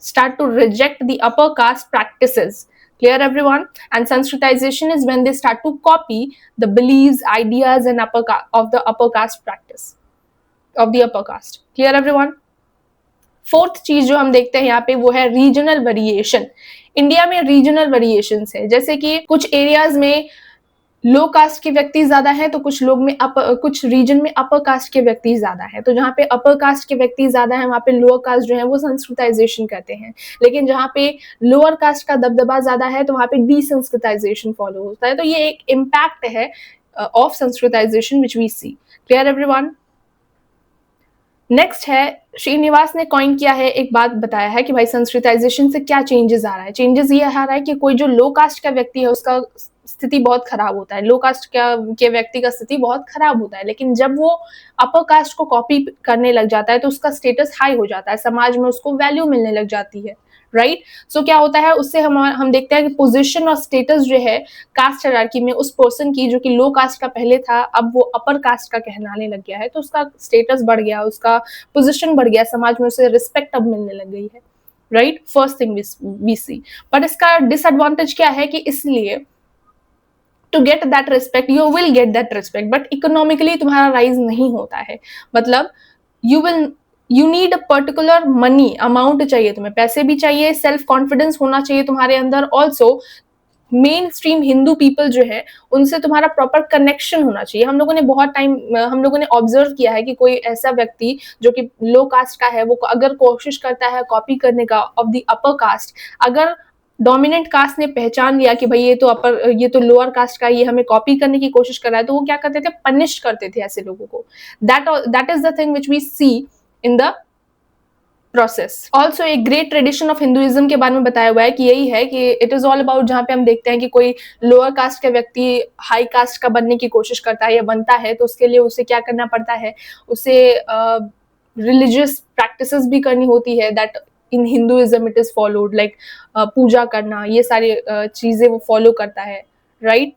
Speaker 1: start to reject the upper caste practices. Clear everyone? And sensitization is when they start to copy the beliefs, ideas and of the upper caste practice of the upper caste. Clear everyone? Fourth चीज जो हम देखते हैं यहाँ पे वो है regional variation. India में रीजनल वेरिएशंस है, जैसे कि कुछ एरियाज में लो कास्ट के व्यक्ति ज्यादा है तो कुछ लोग में कुछ रीजन में अपर कास्ट के व्यक्ति ज्यादा है। तो जहाँ पे अपर कास्ट के व्यक्ति ज्यादा है वहाँ पे लोअर कास्ट जो है वो संस्कृताइजेशन करते हैं, लेकिन जहाँ पे लोअर कास्ट का दबदबा ज्यादा है तो वहाँ पे डीसंस्कृताइजेशन फॉलो होता है। तो ये एक इम्पैक्ट है of Sanskritization which we see. Clear everyone? Next है, श्रीनिवास ने कॉइन किया है, एक बात बताया है कि भाई संस्कृताइजेशन से क्या चेंजेस आ रहा है। चेंजेस ये आ रहा है कि कोई जो लो कास्ट का व्यक्ति है उसका स्थिति बहुत खराब होता है, लो कास्ट के व्यक्ति का स्थिति बहुत खराब होता है, लेकिन जब वो अपर कास्ट को कॉपी करने लग जाता है तो उसका स्टेटस हाई हो जाता है, समाज में उसको वैल्यू मिलने लग जाती है। राइट? सो क्या होता है उससे हम देखते हैं कि पोजीशन और स्टेटस जो है कास्ट हायरार्की में उस पर्सन की जो कि लो कास्ट का पहले था अब वो अपर कास्ट का कहलाने लग गया है, तो उसका स्टेटस बढ़ गया, उसका पोजीशन बढ़ गया, समाज में उसे रिस्पेक्ट अब मिलने लग गई है। Right? First thing we see. But इसका डिसएडवांटेज क्या है कि इसलिए to get that respect you will get that respect, but economically तुम्हारा राइज नहीं होता है। मतलब you need a particular money amount चाहिए, तुम्हें पैसे भी चाहिए, सेल्फ कॉन्फिडेंस होना चाहिए तुम्हारे अंदर, also main stream Hindu people जो है उनसे तुम्हारा प्रॉपर कनेक्शन होना चाहिए। हम लोगों ने ऑब्जर्व किया है कि कोई ऐसा व्यक्ति जो कि लो कास्ट का है वो अगर कोशिश करता है कॉपी करने का ऑफ द अपर कास्ट, अगर डोमिनेंट कास्ट ने पहचान लिया कि भाई ये तो लोअर कास्ट का, ये हमें कॉपी करने की कोशिश कर रहा है, तो वो क्या करते थे, पनिश करते थे ऐसे लोगों को। That is the thing which we see in the process. Also एक ग्रेट ट्रेडिशन ऑफ हिंदुइज्म के बारे में बताया हुआ है कि यही है कि इट इज ऑल अबाउट, जहाँ पे हम देखते हैं कि कोई लोअर कास्ट का व्यक्ति हाई कास्ट का बनने की कोशिश करता है या बनता है तो उसके लिए उसे क्या करना पड़ता है, उसे रिलीजियस प्रैक्टिसेस भी करनी होती है, that in Hinduism it is followed, like पूजा करना, ये सारी चीजें वो फॉलो करता है, राइट?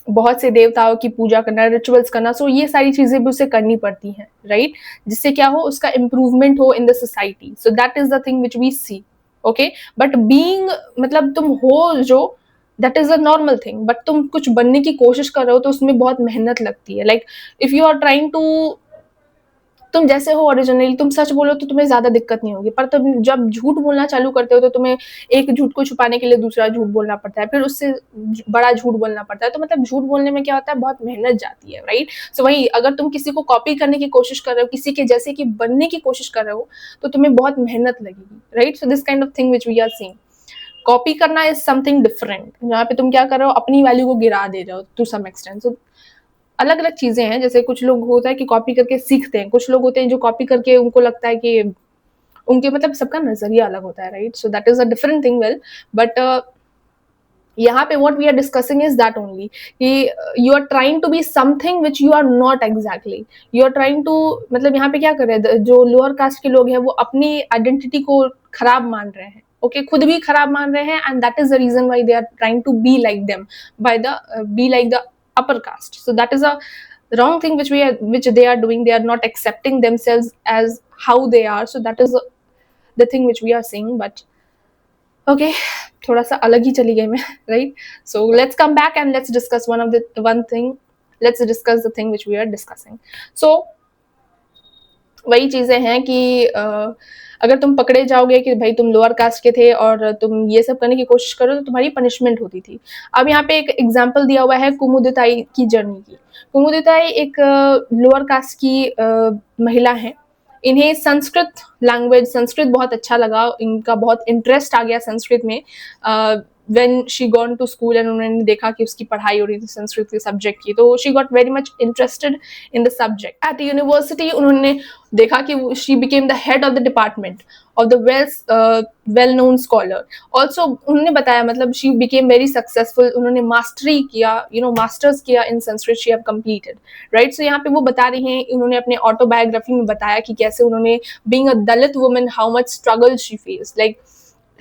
Speaker 1: बहुत से देवताओं की पूजा करना, रिचुअल्स करना, सो ये सारी चीजें भी उसे करनी पड़ती हैं, राइट? जिससे क्या हो, उसका इम्प्रूवमेंट हो in the society. So that is the thing which we see, okay? But being, मतलब तुम हो जो, that is a normal thing, but तुम कुछ बनने की कोशिश कर रहे हो तो उसमें बहुत मेहनत लगती है। Like if you are trying to, तुम जैसे हो ओरिजिनली, तुम सच बोलो तो तुम्हें ज्यादा दिक्कत नहीं होगी, पर तुम जब झूठ बोलना चालू करते हो तो तुम्हें एक झूठ को छुपाने के लिए दूसरा झूठ बोलना पड़ता है, फिर उससे बड़ा झूठ बोलना पड़ता है। तो मतलब झूठ बोलने में क्या होता है, बहुत मेहनत जाती है, राइट? सो वही, अगर तुम किसी को कॉपी करने की कोशिश कर रहे हो, किसी के जैसे कि बनने की कोशिश कर रहे हो, तो तुम्हें बहुत मेहनत लगेगी, right? So this kind of thing which we are seeing. Copy करना इज समथिंग डिफरेंट, जहाँ पे तुम क्या कर रहे हो, अपनी वैल्यू को गिरा दे रहे हो टू सम एक्सटेंट। सो अलग अलग चीजें हैं, जैसे कुछ लोग होता है कि कॉपी करके सीखते हैं, कुछ लोग होते हैं जो कॉपी करके उनको लगता है कि उनके, मतलब सबका नजरिया अलग होता है, right? So that is a different thing, well, but यहाँ पे what we are discussing is that only कि you are trying to be something which you are not exactly, you are trying to, मतलब यहाँ पे क्या कर रहे हैं, जो लोअर कास्ट के लोग हैं वो अपनी आइडेंटिटी को खराब मान रहे हैं, ओके? खुद भी खराब मान रहे हैं, and that is the reason why they are trying to be like them, by the be like the upper caste. So that is a wrong thing which they are doing. They are not accepting themselves as how they are. So that is the thing which we are seeing. But okay, थोड़ा सा अलग ही चली गई मैं, right? So let's come back and let's discuss one thing. Let's discuss the thing which we are discussing. So वही चीजें हैं कि अगर तुम पकड़े जाओगे कि भाई तुम लोअर कास्ट के थे और तुम ये सब करने की कोशिश करो, तो तुम्हारी पनिशमेंट होती थी। अब यहाँ पे एक एग्जाम्पल दिया हुआ है कुमुदिताई की जर्नी की। कुमुदिताई एक लोअर कास्ट की महिला है। इन्हें संस्कृत लैंग्वेज, संस्कृत बहुत अच्छा लगा, इनका बहुत इंटरेस्ट आ गया संस्कृत में when she gone to school, and उन्होंने देखा कि उसकी पढ़ाई हो रही थी संस्कृत के सब्जेक्ट की, तो she got very much interested in the subject. At the university उन्होंने देखा कि she became the head of the department of the well known scholar. Also उन्होंने बताया, मतलब she became very successful, उन्होंने मास्टरी किया, मास्टर्स किया in Sanskrit she have completed, right? So यहाँ पे वो बता रही हैं, उन्होंने अपने ऑटोबायोग्राफी में बताया कि कैसे उन्होंने being a Dalit woman how much struggle she faced. Like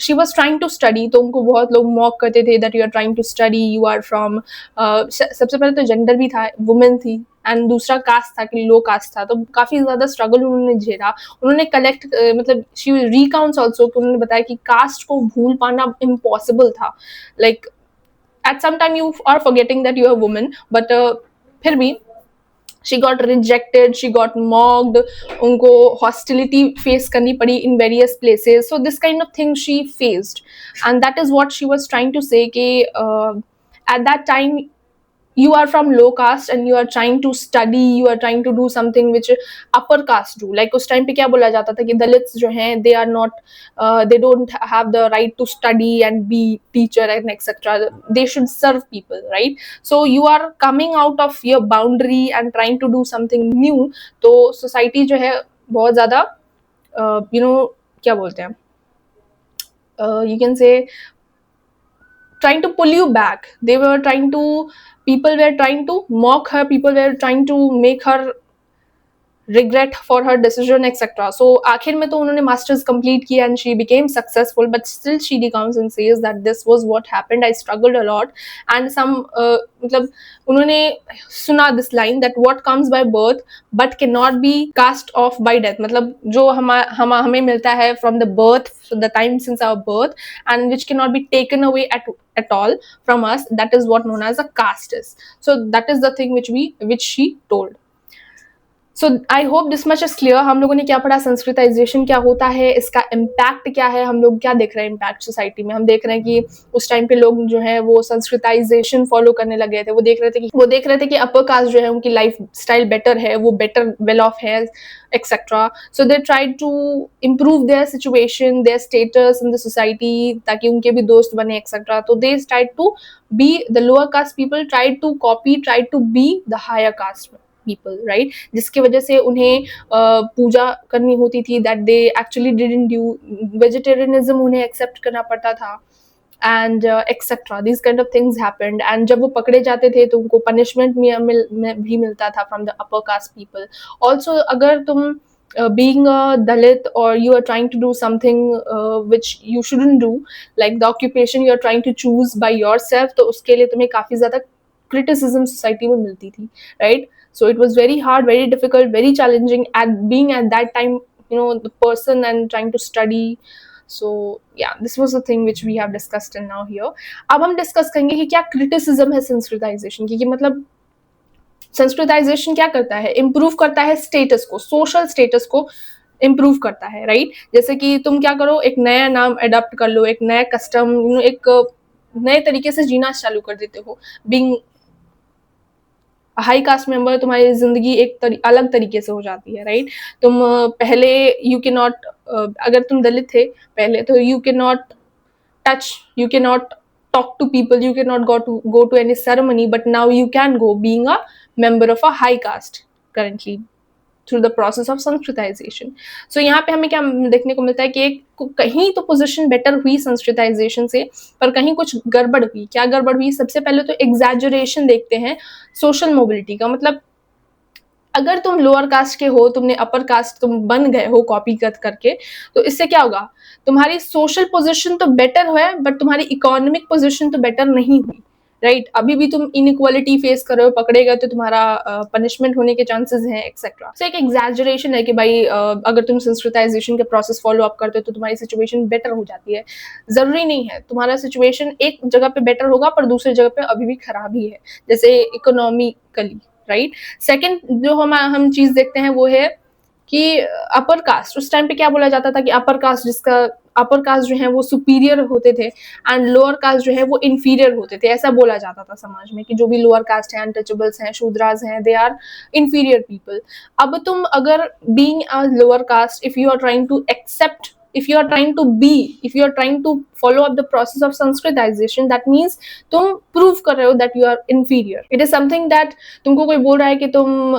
Speaker 1: she was trying to study, तो उनको बहुत लोग मॉक करते थे that you are trying to study, you are from, सबसे पहले तो जेंडर भी था, वुमेन थी, एंड दूसरा कास्ट था कि लो कास्ट था, तो काफी ज्यादा स्ट्रगल उन्होंने झेला। उन्होंने कलेक्ट, मतलब शी रिकाउंट्स ऑल्सो, कि उन्होंने बताया कि कास्ट को भूल पाना इम्पॉसिबल था। Like at some time you are forgetting that you are women, but फिर भी she got rejected, she got mocked, उनको hostility face करनी पड़ी in various places. So this kind of thing she faced, and that is what she was trying to say कि at that time you are from low caste and you are trying to study, you are trying to do something which upper caste do. Like उस time पे क्या बोला जाता था कि Dalits जो हैं they are not, they don't have the right to study and be teacher and etc. They should serve people, right? So you are coming out of your boundary and trying to do something new. तो society जो है बहुत ज़्यादा क्या बोलते हैं, you can say trying to pull you back. People were trying to mock her, people were trying to make her regret for her decision etc. So आखिर में तो उन्होंने मास्टर्स कंप्लीट किया and she became successful, but still she recounts and says that this was what happened, I struggled a lot, and some मतलब उन्होंने सुना this line that what comes by birth but cannot be cast off by death. मतलब जो हमें मिलता है from the birth, the time since our birth, and which cannot be taken away at all from us, that is what known as a caste is. So that is the thing which she told. So I hope this much is clear. हम लोगों ने क्या पढ़ा, Sanskritisation क्या होता है, इसका impact क्या है, हम लोग क्या देख रहे हैं इम्पैक्ट सोसाइटी में। हम देख रहे हैं कि उस टाइम पे लोग जो है वो संस्कृताइजेशन फॉलो करने लगे थे। वो देख रहे थे कि अपर कास्ट जो है उनकी लाइफ स्टाइल बेटर है, वो बेटर वेल ऑफ है etcetera. So they try to improve their situation, their status in the society, ताकि उनके भी दोस्त बने एक्सेट्रा। तो they try to be the lower caste people, try to copy, try to be the higher caste people, right? जिसकी वजह से उन्हें पूजा करनी होती थी, that they actually didn't do. Vegetarianism उन्हें एक्सेप्ट करना पड़ता था, and etcetera this kind of things happened. And जब वो पकड़े जाते थे तो उनको पनिशमेंट भी मिलता था from the upper caste people. Also अगर तुम being a Dalit, or you are trying to do something which you shouldn't do, like the occupation you are trying to choose by yourself, तो उसके लिए तुम्हें काफ़ी ज़्यादा criticism society में मिलती थी, right? So it was very hard, very difficult, very challenging at being at that time, you know, the person and trying to study. So yeah, this was the thing which we have discussed in now here. अब हम discuss करेंगे कि क्या criticism है Sanskritisation की, कि मतलब Sanskritisation क्या करता है, इम्प्रूव करता है स्टेटस को, सोशल स्टेटस को इम्प्रूव करता है, राइट? जैसे कि तुम क्या करो, एक नया नाम अडॉप्ट कर लो, एक नया कस्टम, यू नो, एक नए तरीके से जीना चालू कर देते हो। बीइंग हाई कास्ट मेंबर, तुम्हारी जिंदगी एक अलग तरीके से हो जाती है, राइट? तुम पहले यू के नॉट, अगर तुम दलित थे पहले, तो यू के not touch, you cannot talk to people, you cannot go to any ceremony, but now you can go, being a member of a high caste currently through the process of Sanskritization. So यहाँ पे हमें क्या देखने को मिलता है कि एक कहीं तो पोजीशन बेटर हुई संस्कृताइजेशन से, पर कहीं कुछ गड़बड़ हुई। क्या गड़बड़ हुई? सबसे पहले तो एग्जैजरेशन देखते हैं सोशल मोबिलिटी का। मतलब अगर तुम लोअर कास्ट के हो, तुमने अपर कास्ट तुम बन गए हो कॉपी करके, तो इससे क्या होगा, तुम्हारी सोशल पोजीशन तो बेटर है, बट तुम्हारी इकोनॉमिक पोजीशन तो बेटर नहीं हुई, राइट? अभी भी तुम इनइक्वालिटी फेस कर रहे हो, पकड़े गए तो तुम्हारा पनिशमेंट होने के चांसेस हैं, एक्सेट्रा। सो एक एग्जैजरेशन है कि भाई अगर तुम संस्कृताइजेशन के प्रोसेस फॉलो अप करते हो तो तुम्हारी सिचुएशन बेटर हो जाती है। जरूरी नहीं है, तुम्हारा सिचुएशन एक जगह पे बेटर होगा पर दूसरी जगह पे अभी भी खराब ही है, जैसे इकोनॉमिकली, राइट? सेकेंड जो हम चीज देखते हैं वो है कि अपर कास्ट, उस टाइम पे क्या बोला जाता था कि अपर कास्ट, जिसका अपर कास्ट जो है वो सुपीरियर होते थे एंड लोअर कास्ट जो है वो इंफीरियर होते थे, ऐसा बोला जाता था समाज में कि जो भी लोअर कास्ट है, अनटचेबल्स हैं, शूद्रास हैं, दे आर इंफीरियर पीपल। अब तुम अगर being a lower caste, if you are trying to accept, if you are trying to follow up the process of sanskritization, that means तुम prove कर रहे हो that you are inferior. It is something that तुमको कोई बोल रहा है कि तुम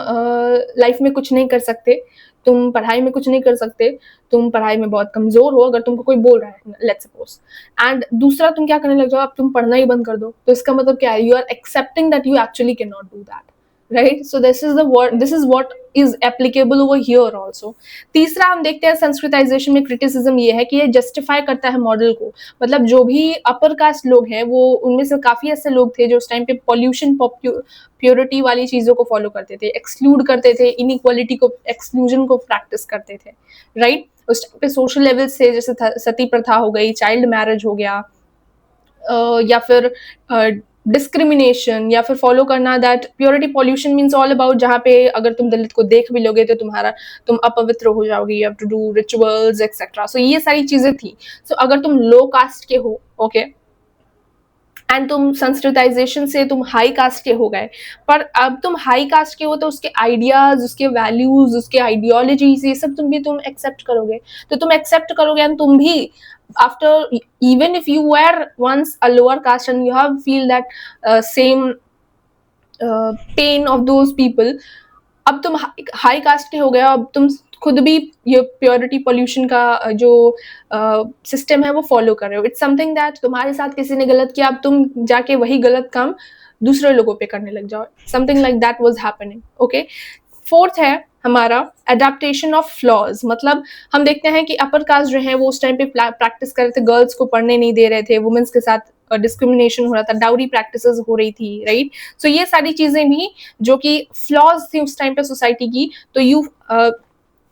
Speaker 1: लाइफ में कुछ नहीं कर सकते, तुम पढ़ाई में कुछ नहीं कर सकते, तुम पढ़ाई में बहुत कमजोर हो, अगर तुमको कोई बोल रहा है, लेट्स सपोज, एंड दूसरा तुम क्या करने लग जाओ, अब तुम पढ़ना ही बंद कर दो, तो इसका मतलब क्या है? You are accepting that you actually can not do that, right? So this is what is applicable over here also. तीसरा हम देखते हैं संस्कृताइजेशन में क्रिटिसिज्म ये है कि ये जस्टिफाई करता है मॉडल को। मतलब जो भी अपर कास्ट लोग हैं, वो उनमें से काफी ऐसे लोग थे जो उस टाइम पे पॉल्यूशन, प्योरिटी वाली चीजों को फॉलो करते थे, एक्सक्लूड करते थे, इनइक्वालिटी को, एक्सक्लूजन को प्रैक्टिस करते थे, राइट? उस टाइम पे सोशल लेवल से जैसे सती प्रथा हो गई, चाइल्ड मैरिज हो गया, या फिर डिस्क्रिमिनेशन, या फिर फॉलो करना that purity pollution means all about, जहाँ पे अगर तुम दलित को देख भी लोगे तो तुम अपवित्र हो जाओगे, you have to do rituals etcetera. So ये सारी चीजें थी। सो अगर तुम लो कास्ट के हो, ओके, एंड तुम संस्कृताइजेशन से तुम हाई कास्ट के हो गए, पर अब तुम हाई कास्ट के हो तो उसके आइडियाज, उसके वैल्यूज, उसके आइडियोलॉजीज, ये सब तुम एक्सेप्ट करोगे, तो तुम एक्सेप्ट करोगे एंड तुम भी after, even if you were once a lower caste and you have feel that same pain of those people, अब तुम हाई कास्ट के हो गए, अब तुम खुद भी ये प्योरिटी पोल्यूशन का जो सिस्टम है वो फॉलो कर रहे हो। इट्स समथिंग दैट तुम्हारे साथ किसी ने गलत किया, अब तुम जाके वही गलत काम दूसरे लोगों पे करने लग जाओ। Something like that was happening, okay. Fourth है हमारा एडेप्टेशन ऑफ फ्लॉज। मतलब हम देखते हैं कि अपर कास्ट जो है वो उस टाइम पे प्रैक्टिस कर रहे थे, गर्ल्स को पढ़ने नहीं दे रहे थे, वुमेन्स के साथ डिस्क्रिमिनेशन हो रहा था, डाउरी प्रैक्टिसेस हो रही थी, राइट? सो ये सारी चीजें भी जो कि फ्लॉज थी उस टाइम पे सोसाइटी की, तो you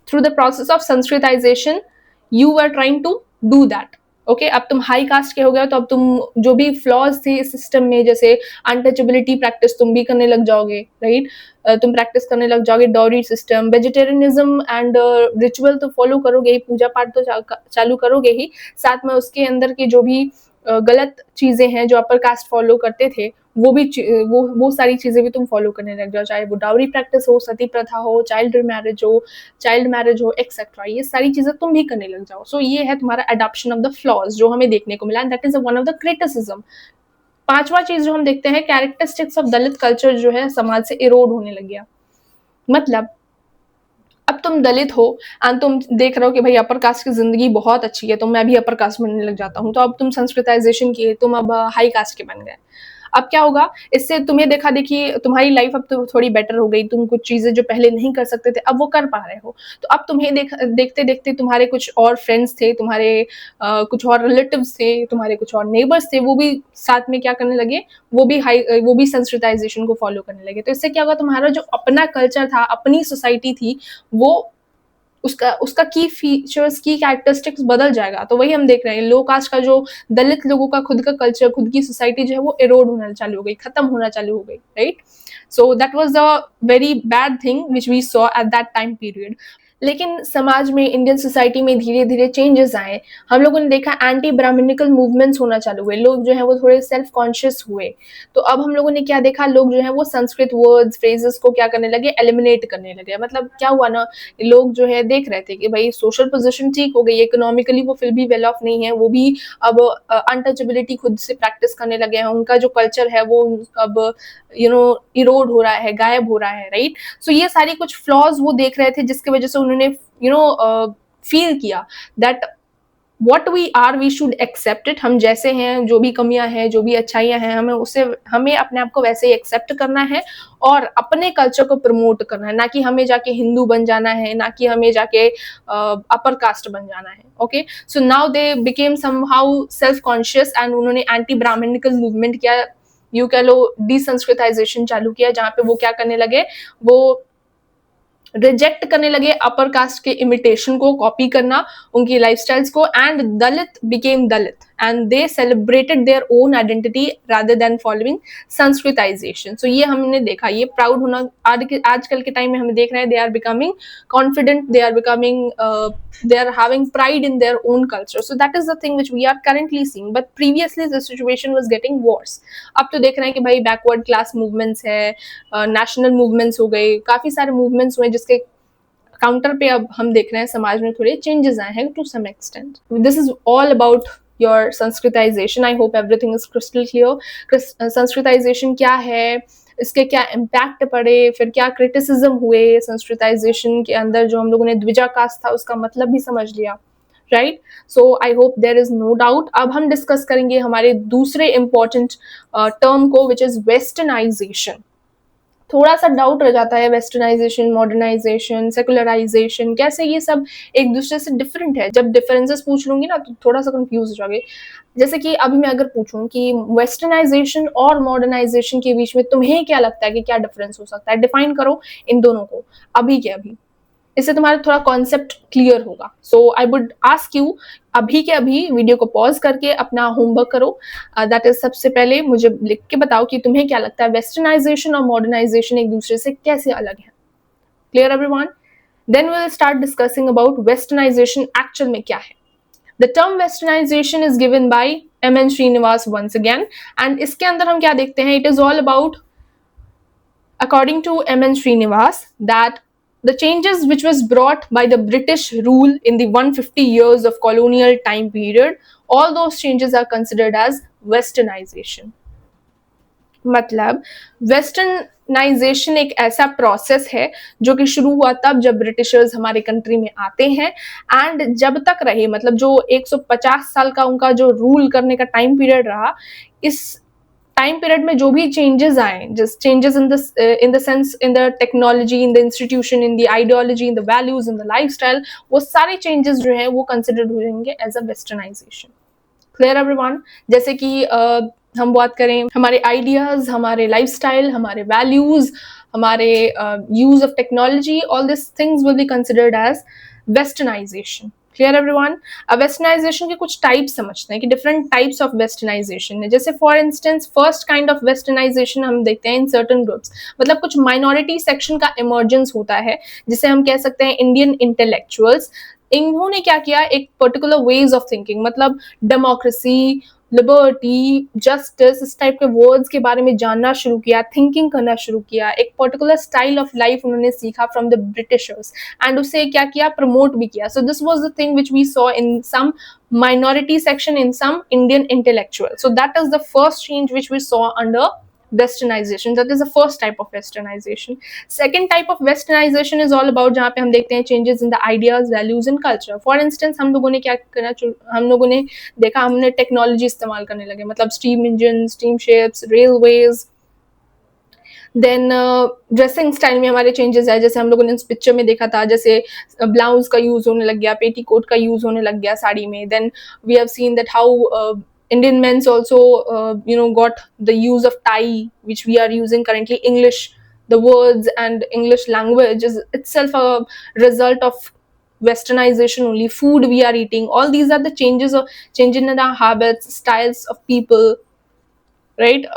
Speaker 1: through the process of Sanskritization you are trying to do that, okay. अब तुम हाई कास्ट के हो गए तो अब तुम जो भी फ्लॉज थे इस सिस्टम में, जैसे अनटचेबिलिटी प्रैक्टिस तुम भी करने लग जाओगे, राइट? तुम प्रैक्टिस करने लग जाओगे, dowry system, vegetarianism and ritual तो फॉलो करोगे ही, पूजा पाठ तो चालू करोगे ही, साथ में उसके अंदर की जो भी गलत चीजें हैं जो अपर कास्ट फॉलो करते थे, वो सारी चीजें भी तुम फॉलो करने लग जाओ, चाहे वो डाउरी प्रैक्टिस हो, सती प्रथा हो, चाइल्ड मैरिज हो एक्सेट्रा, ये सारी चीजें तुम भी करने लग जाओ। सो ये है तुम्हारा एडॉप्शन ऑफ द फ्लॉज जो हमें देखने को मिला, and that is one of the criticism. पांचवा चीज जो हम देखते हैं, कैरेक्टरिस्टिक्स ऑफ दलित कल्चर जो है समाज से इरोड होने लग गया। मतलब अब तुम दलित हो एंड तुम देख रहे हो कि भाई अपर कास्ट की जिंदगी बहुत अच्छी है, तो मैं भी अपर कास्ट बनने लग जाता हूँ, तो अब तुम संस्कृताइजेशन किए, तुम अब हाई कास्ट के बन गए। अब क्या होगा, इससे तुम्हें देखा देखी तुम्हारी लाइफ अब तो थोड़ी बेटर हो गई, तुम कुछ चीजें जो पहले नहीं कर सकते थे अब वो कर पा रहे हो। तो अब तुम्हें देखते देखते तुम्हारे कुछ और फ्रेंड्स थे, तुम्हारे कुछ और रिलेटिव्स थे, तुम्हारे कुछ और नेबर्स थे, वो भी साथ में क्या करने लगे, वो भी संस्कृताइजेशन को फॉलो करने लगे। तो इससे क्या होगा, तुम्हारा जो अपना कल्चर था, अपनी सोसाइटी थी, वो उसका उसका की फीचर्स, की कैरेक्टरिस्टिक्स बदल जाएगा। तो वही हम देख रहे हैं, लो कास्ट का जो दलित लोगों का खुद का कल्चर, खुद की सोसाइटी जो है वो इरोड होना चालू हो गई, खत्म होना चालू हो गई, right. So that was the very bad thing which we saw at that time period. लेकिन समाज में, इंडियन सोसाइटी में धीरे धीरे चेंजेस आए। हम लोगों ने देखा एंटी ब्राह्मणिकल मूवमेंट्स होना चालू हुए, लोग जो है वो थोड़े सेल्फ कॉन्शियस हुए। तो अब हम लोगों ने क्या देखा, लोग जो है वो संस्कृत वर्ड्स, फ्रेजेस को क्या करने लगे, एलिमिनेट करने लगे। मतलब क्या हुआ ना, लोग जो है देख रहे थे कि भाई सोशल पोजीशन ठीक हो गई, इकोनॉमिकली वो फिर भी वेल ऑफ नहीं है, वो भी अब अनटचेबिलिटी खुद से प्रैक्टिस करने लगे हैं, उनका जो कल्चर है वो अब इरोड हो रहा है, गायब हो रहा है, राइट। सो ये सारी कुछ फ्लॉज वो देख रहे थे, जिसकी वजह से उन्होंने फील किया that what we are we should accept it। हम जैसे हैं, जो भी कमियां हैं, जो भी अच्छाइयां हैं, हमें अपने आप को वैसे ही एक्सेप्ट करना है और अपने कल्चर को प्रमोट करना है, ना कि हमें जाके हिंदू बन जाना है, ना कि हमें जाके अपर कास्ट बन जाना है। Okay, so now they became somehow self conscious and उन्होंने एंटी ब्राह्मणिकल मूवमेंट किया, यू कह लो डिसंस्कृताइजेशन चालू किया, जहां पे वो क्या करने लगे, वो रिजेक्ट करने लगे अपर कास्ट के इमिटेशन को, कॉपी करना उनकी लाइफस्टाइल्स को, and Dalit became Dalit and they celebrated their own identity rather than following Sanskritization. So ये हमने देखा, ये प्राउड होना आजकल के टाइम में हमें देख रहे हैं, they are becoming confident, they are becoming they are having pride in their own culture. So that is the thing which we are currently seeing, but previously the situation was getting worse। अब तो देख रहे हैं कि भाई backward class movements है, national movements हो गए, काफी सारे मूवमेंट्स हुए, जिसके काउंटर पे अब हम देख रहे हैं समाज में थोड़े चेंजेस आए हैं to some extent. This is all about your Sanskritization. I hope everything is crystal clear. Sanskritization क्या है, इसके क्या इम्पैक्ट पड़े, फिर क्या क्रिटिसिज्म हुए संस्कृताइजेशन के अंदर, जो हम लोगों ने द्विजा कास्ट था उसका मतलब भी समझ लिया, right. So I hope there is no doubt. अब हम डिस्कस करेंगे हमारे दूसरे इंपॉर्टेंट टर्म को, विच इज वेस्टर्नाइजेशन। थोड़ा सा डाउट रह जाता है, वेस्टर्नाइजेशन, मॉडर्नाइजेशन, सेकुलराइजेशन, कैसे ये सब एक दूसरे से डिफरेंट है। जब डिफरेंसेस पूछ लूंगी ना तो थोड़ा सा कंफ्यूज हो जाओगे। जैसे कि अभी मैं अगर पूछूं कि वेस्टर्नाइजेशन और मॉडर्नाइजेशन के बीच में तुम्हें क्या लगता है कि क्या डिफरेंस हो सकता है, डिफाइन करो इन दोनों को अभी के अभी, इससे तुम्हारा थोड़ा कॉन्सेप्ट क्लियर होगा। सो आई वुड आस्क यू, अभी के अभी वीडियो को पॉज करके अपना होमवर्क करो। दैट इज, सबसे पहले मुझे लिख के बताओ कि तुम्हें क्या लगता है वेस्टर्नाइजेशन और मॉडर्नाइजेशन एक दूसरे से कैसे अलग है। Clear everyone? Then we will start discussing about westernization actual में क्या है। The term westernization is given by M.N. Srinivas once again, and इसके अंदर हम क्या देखते हैं, it is all about, according to M.N. Srinivas, that the changes which was brought by the British rule in the 150 years of colonial time period, all those changes are considered as westernization। मतलब westernisation एक ऐसा process है जो कि शुरू हुआ तब जब ब्रिटिशर्स हमारे कंट्री में आते हैं, एंड जब तक रहे, मतलब जो 150 साल का उनका जो रूल करने का टाइम पीरियड रहा, इस टाइम पीरियड में जो भी चेंजेस आए, just changes in the sense, in the technology, in the institution, in the ideology, in the values, in the lifestyle, वो सारे चेंजेस जो है वो कंसिडर्ड हो जाएंगे as a westernization. Clear everyone? जैसे कि हम बात करें हमारे आइडियाज, हमारे लाइफस्टाइल, हमारे वैल्यूज, हमारे use of technology, all this things will be considered as westernization. Clear everyone? अब वेस्टर्नाइजेशन के कुछ टाइप्स समझते हैं कि डिफरेंट टाइप्स ऑफ वेस्टर्नाइजेशन है। जैसे for instance, first kind of westernization हम देखते हैं इन सर्टन ग्रुप्स, मतलब कुछ माइनॉरिटी सेक्शन का इमर्जेंस होता है, जिसे हम कह सकते हैं इंडियन इंटेलेक्चुअल्स। इन्होंने क्या किया, एक पर्टिकुलर वेज ऑफ थिंकिंग, मतलब डेमोक्रेसी, लिबर्टी, जस्टिस, इस टाइप के वर्ड्स के बारे में जानना शुरू किया, थिंकिंग करना शुरू किया, एक पर्टिकुलर स्टाइल ऑफ लाइफ उन्होंने सीखा फ्रॉम द ब्रिटिशर्स, एंड उसे क्या किया, प्रमोट भी किया। So this was the thing which we saw in some minority section, in some Indian intellectual. So that is the first change which we saw under westernization. That is the first type of westernization. Second type of westernization is all about जहाँ पे हम देखते हैं changes in the ideas, values and culture. For instance, हम लोगों ने क्या करना, हम लोगों ने देखा, हमने टेक्नोलॉजी इस्तेमाल करने लगे, मतलब steam engine, steam ships, railways. Then dressing style में हमारे चेंजेस आए, जैसे हम लोगों ने इस पिक्चर में देखा था, जैसे ब्लाउज का यूज होने लग गया, पेटीकोट का यूज होने लग गया साड़ी में. Then we have seen that how Indian men's also, got the use of tie, which we are using currently. English, the words and English language is itself a result of westernization only. Food we are eating, all these are the changes in our habits, styles of people, right?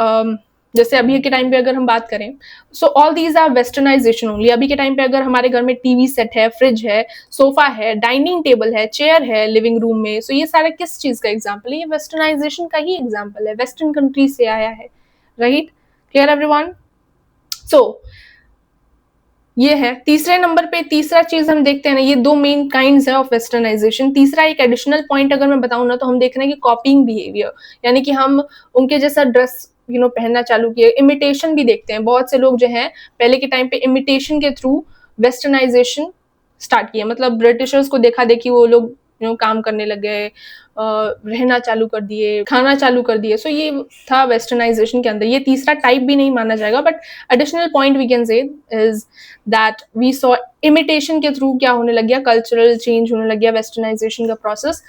Speaker 1: जैसे अभी के time पे अगर हम बात करें, so all these are westernization only. अभी के टाइम पे अगर हमारे घर में टीवी सेट है, फ्रिज है, सोफा है, डाइनिंग टेबल है, चेयर है लिविंग रूम में, सो ये सारा किस चीज का एग्जाम्पल है? ये वेस्टर्नाइजेशन का ही एग्जाम्पल है, वेस्टर्न कंट्री से आया है, राइट? Clear everyone? सो ये है तीसरे नंबर पे. तीसरा चीज हम देखते हैं ना, ये दो मेन काइंड्स है ऑफ वेस्टर्नाइजेशन. तीसरा एक एडिशनल पॉइंट अगर मैं बताऊं ना, तो हम देख रहे हैं कि कॉपिंग बिहेवियर, यानी कि हम उनके जैसा ड्रेस पहनना चालू किए. इमिटेशन भी देखते हैं, बहुत से लोग जो हैं पहले के टाइम पे इमिटेशन के थ्रू वेस्टर्नाइजेशन स्टार्ट किया, मतलब ब्रिटिशर्स को देखा देखी वो लोग काम करने लग गए, रहना चालू कर दिए, खाना चालू कर दिए. सो ये था वेस्टर्नाइजेशन के अंदर. ये तीसरा टाइप भी नहीं माना जाएगा, but additional point we can say is that we saw imitation के थ्रू क्या होने लग गया, कल्चरल चेंज होने लग गया, वेस्टर्नाइजेशन का प्रोसेस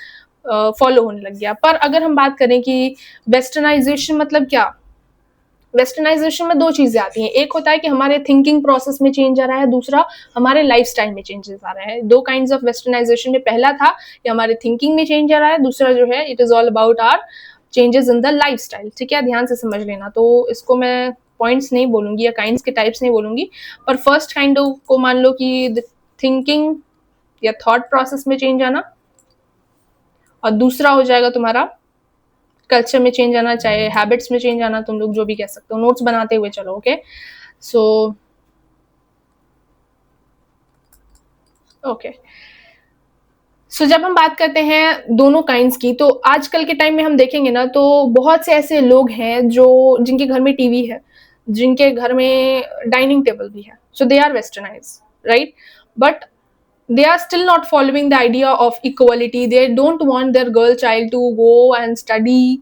Speaker 1: फॉलो होने लग गया. पर अगर हम बात करें कि वेस्टर्नाइजेशन मतलब क्या, वेस्टर्नाइजेशन में दो चीजें आती हैं. एक होता है कि हमारे थिंकिंग प्रोसेस में चेंज आ रहा है, दूसरा हमारे लाइफस्टाइल में चेंजेस आ रहा है. दो काइंड्स ऑफ वेस्टर्नाइजेशन में, पहला था कि हमारे थिंकिंग में चेंज आ रहा है, दूसरा जो है it is all about our changes in the lifestyle. ठीक है, ध्यान से समझ लेना. तो इसको मैं पॉइंट्स नहीं बोलूंगी या काइंड्स के टाइप्स नहीं बोलूंगी, पर फर्स्ट काइंड को मान लो कि थिंकिंग या थॉट प्रोसेस में चेंज आना, और दूसरा हो जाएगा तुम्हारा कल्चर में चेंज आना, चाहे हैबिट्स में चेंज आना, तुम लोग जो भी कह सकते हो. नोट्स बनाते हुए चलो. ओके, सो ओके, सो जब हम बात करते हैं दोनों काइंड्स की, तो आजकल के टाइम में हम देखेंगे ना, तो बहुत से ऐसे लोग हैं जो जिनके घर में टीवी है, जिनके घर में डाइनिंग टेबल भी है, so they are westernize, right? But they are still not following the idea of equality. They don't want their girl child to go and study,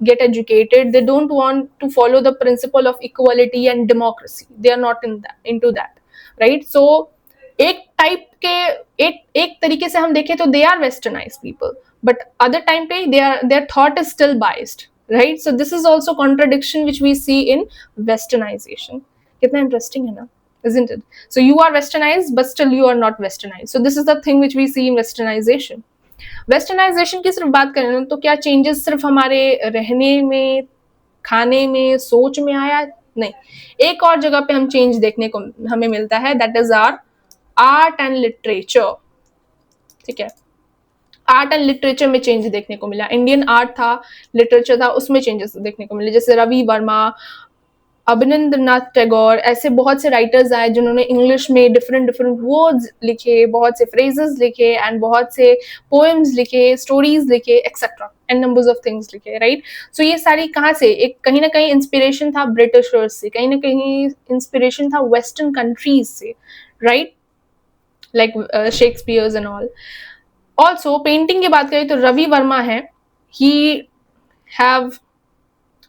Speaker 1: get educated. They don't want to follow the principle of equality and democracy. They are not into that, right? So एक type के एक तरीके से हम देखें तो they are westernized people, but other time पे their thought is still biased, right? So this is also contradiction which we see in westernization. कितना interesting है ना, isn't it? So you are westernized but still you are not westernized. So this is the thing which we see in westernization. Westernization की सिर्फ बात करें ना, तो क्या चेंजेस सिर्फ हमारे रहने में, खाने में, सोच में आया? नहीं, एक और जगह पे हम चेंज देखने को हमें मिलता है, that is our art and literature. ठीक है, आर्ट एंड लिटरेचर में चेंज देखने को मिला. इंडियन आर्ट था, लिटरेचर था, उसमें चेंजेस देखने को मिले. जैसे रवि वर्मा, अभिनंद्रनाथ टैगोर, ऐसे बहुत से राइटर्स आए जिन्होंने इंग्लिश में डिफरेंट वर्ड्स लिखे, बहुत से फ्रेजेस लिखे, एंड बहुत से पोएम्स लिखे, स्टोरीज लिखे, etcetera, and numbers of things लिखे, राइट? सो ये सारी कहाँ से, एक कहीं ना कहीं इंस्पिरेशन था ब्रिटिशर्स से, कहीं ना कहीं इंस्पिरेशन था वेस्टर्न कंट्रीज से, right? Like Shakespeare's and all. Also painting की बात करें तो रवि वर्मा है, he have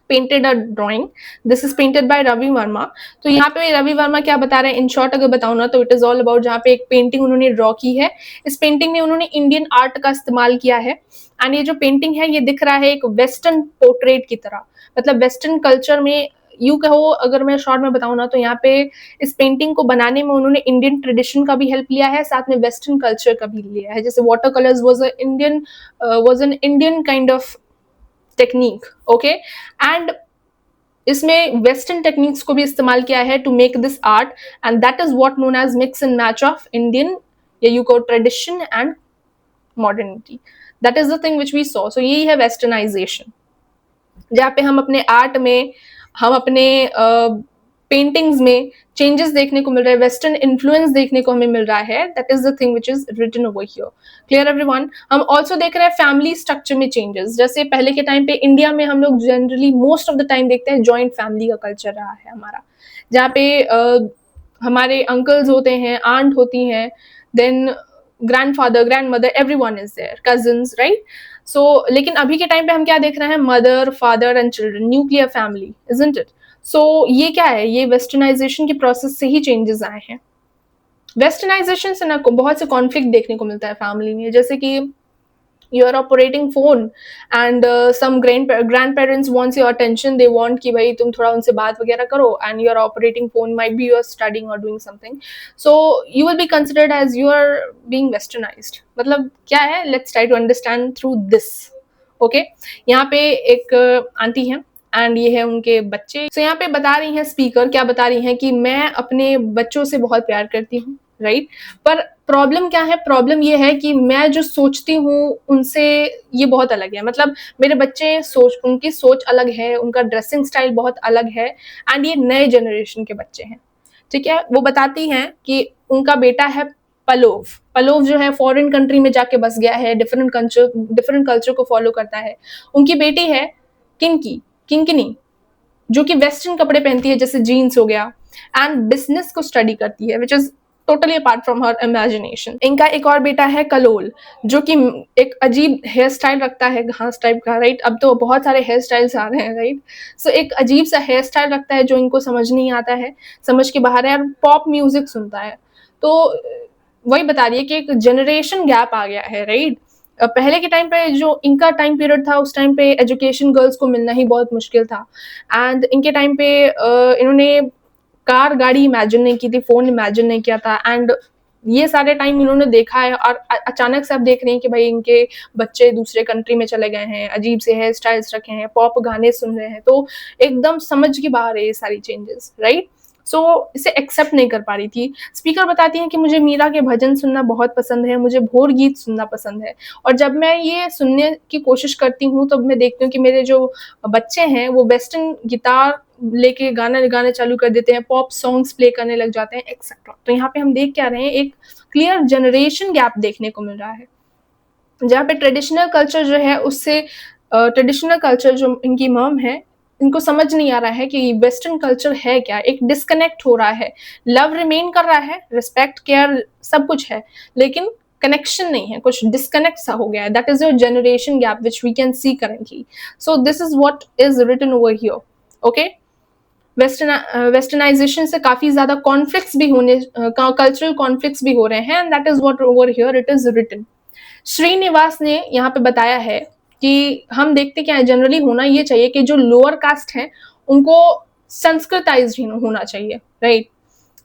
Speaker 1: painted a drawing. This is painted by Ravi Varma. तो यहाँ पे रवि वर्मा क्या बता रहे हैं, इन शॉर्ट अगर बताऊं ना, तो इट इज ऑल अबाउट, जहाँ पे एक पेंटिंग उन्होंने ड्रॉ की है. इस पेंटिंग में उन्होंने इंडियन आर्ट का इस्तेमाल किया है, एंड ये जो पेंटिंग है ये दिख रहा है एक वेस्टर्न पोर्ट्रेट की तरह, मतलब वेस्टर्न कल्चर में यू कहो. अगर मैं शॉर्ट में बताऊं ना, तो यहाँ पे इस पेंटिंग को बनाने में उन्होंने इंडियन ट्रेडिशन का भी हेल्प लिया है, साथ में वेस्टर्न कल्चर का भी लिया है. जैसे water colours was an Indian kind of technique, okay, and इसमें वेस्टर्न टेक्निक्स को भी इस्तेमाल किया है to make this art, and that is what known as mix and match of Indian या यू को tradition and modernity. That is the thing which we saw. So यही है वेस्टर्नाइजेशन, जहाँ पे हम अपने आर्ट में, हम अपने पेंटिंग्स में चेंजेस देखने को मिल रहा है, वेस्टर्न इन्फ्लुएंस देखने को हमें मिल रहा है, that is the thing which is written over here. Clear everyone? हम ऑल्सो देख रहे हैं फैमिली स्ट्रक्चर में चेंजेस। जैसे पहले के टाइम पे इंडिया में हम लोग generally most of the time देखते हैं जॉइंट फैमिली का कल्चर रहा है हमारा, जहाँ पे हमारे अंकल्स होते हैं, आंट होती हैं, then grandfather, grandmother, everyone is there, cousins, right? So लेकिन अभी के टाइम पे हम क्या देख रहे हैं? Mother, father and children, nuclear family, isn't it? So ये क्या है? ये वेस्टर्नाइजेशन के प्रोसेस से ही चेंजेस आए हैं। वेस्टर्नाइजेशन से ना बहुत से कॉन्फ्लिक्ट देखने को मिलता है फैमिली में, जैसे कि you are operating phone and some grandparents wants your attention, they want कि भाई तुम थोड़ा उनसे बात वगैरह करो, and you are operating phone, might be you are studying or doing something, so you will be considered as you are being westernized। मतलब क्या है? Let's try to understand through this। okay? यहाँ पे एक आंटी है and ये है उनके बच्चे। so यहाँ पे बता रही हैं, स्पीकर क्या बता रही हैं कि मैं अपने बच्चों से बहुत प्यार करती हूँ, राइट? पर प्रॉब्लम क्या है? प्रॉब्लम ये है कि मैं जो सोचती हूँ उनसे ये बहुत अलग है। मतलब मेरे बच्चे उनकी सोच अलग है, उनका ड्रेसिंग स्टाइल बहुत अलग है, एंड ये नए जनरेशन के बच्चे हैं, ठीक है? वो बताती हैं कि उनका बेटा है पलोव। पलोव जो है फॉरेन कंट्री में जाके बस गया है, डिफरेंट कल्चर को फॉलो करता है। उनकी बेटी है किंकिनी, जो कि वेस्टर्न कपड़े पहनती है, जैसे जीन्स हो गया, एंड बिजनेस को स्टडी करती है, which is totally apart from her imagination. इनका एक और बेटा है कलोल, जो कि एक अजीब हेयर स्टाइल रखता है, घास टाइप का, राइट? अब तो बहुत सारे हेयर स्टाइल्स आ रहे हैं, राइट? सो एक अजीब सा हेयर स्टाइल रखता है जो इनको समझ नहीं आता है, समझ के बाहर है, और पॉप म्यूजिक सुनता है। तो वही बता रही है कि एक जनरेशन गैप आ गया है, राइट? पहले के टाइम पे जो इनका टाइम पीरियड था, उस टाइम पे एजुकेशन गर्ल्स को मिलना ही बहुत मुश्किल था, एंड इनके टाइम पे इन्होंने कार गाड़ी इमेजिन नहीं की थी, फोन इमेजिन नहीं किया था, एंड ये सारे टाइम इन्होंने देखा है, और अचानक से आप देख रहे हैं कि भाई इनके बच्चे दूसरे कंट्री में चले गए हैं, अजीब से हेयर स्टाइल्स रखे हैं, पॉप गाने सुन रहे हैं, तो एकदम समझ के बाहर है ये सारी चेंजेस, राइट? सो इसे एक्सेप्ट नहीं कर पा रही थी। स्पीकर बताती हैं कि मुझे मीरा के भजन सुनना बहुत पसंद है, मुझे भोर गीत सुनना पसंद है, और जब मैं ये सुनने की कोशिश करती हूँ तो मैं देखती हूँ कि मेरे जो बच्चे हैं वो वेस्टर्न गिटार लेके गाने चालू कर देते हैं, पॉप सॉन्ग्स प्ले करने लग जाते हैं, एक्सेट्रा। तो यहाँ पे हम देख क्या रहे हैं? एक क्लियर जनरेशन गैप देखने को मिल रहा है, जहाँ पे ट्रेडिशनल कल्चर जो है उससे ट्रेडिशनल कल्चर जो इनकी मॉम है, इनको समझ नहीं आ रहा है कि वेस्टर्न कल्चर है क्या। एक डिस्कनेक्ट हो रहा है, लव रिमेन कर रहा है, रिस्पेक्ट, केयर सब कुछ है, लेकिन कनेक्शन नहीं है, कुछ डिस्कनेक्ट सा हो गया है। That is your generation gap which we can see currently. So this is what is written over here. Okay, westernization से काफी ज्यादा कॉन्फ्लिक्ट्स भी होने, कल्चरल कॉन्फ्लिक्ट्स भी हो रहे हैं, and that is what over here it is written. Srinivas ने यहाँ पे बताया है कि हम देखते क्या है, जनरली होना ये चाहिए कि जो लोअर कास्ट है उनको संस्कृताइज होना चाहिए, right?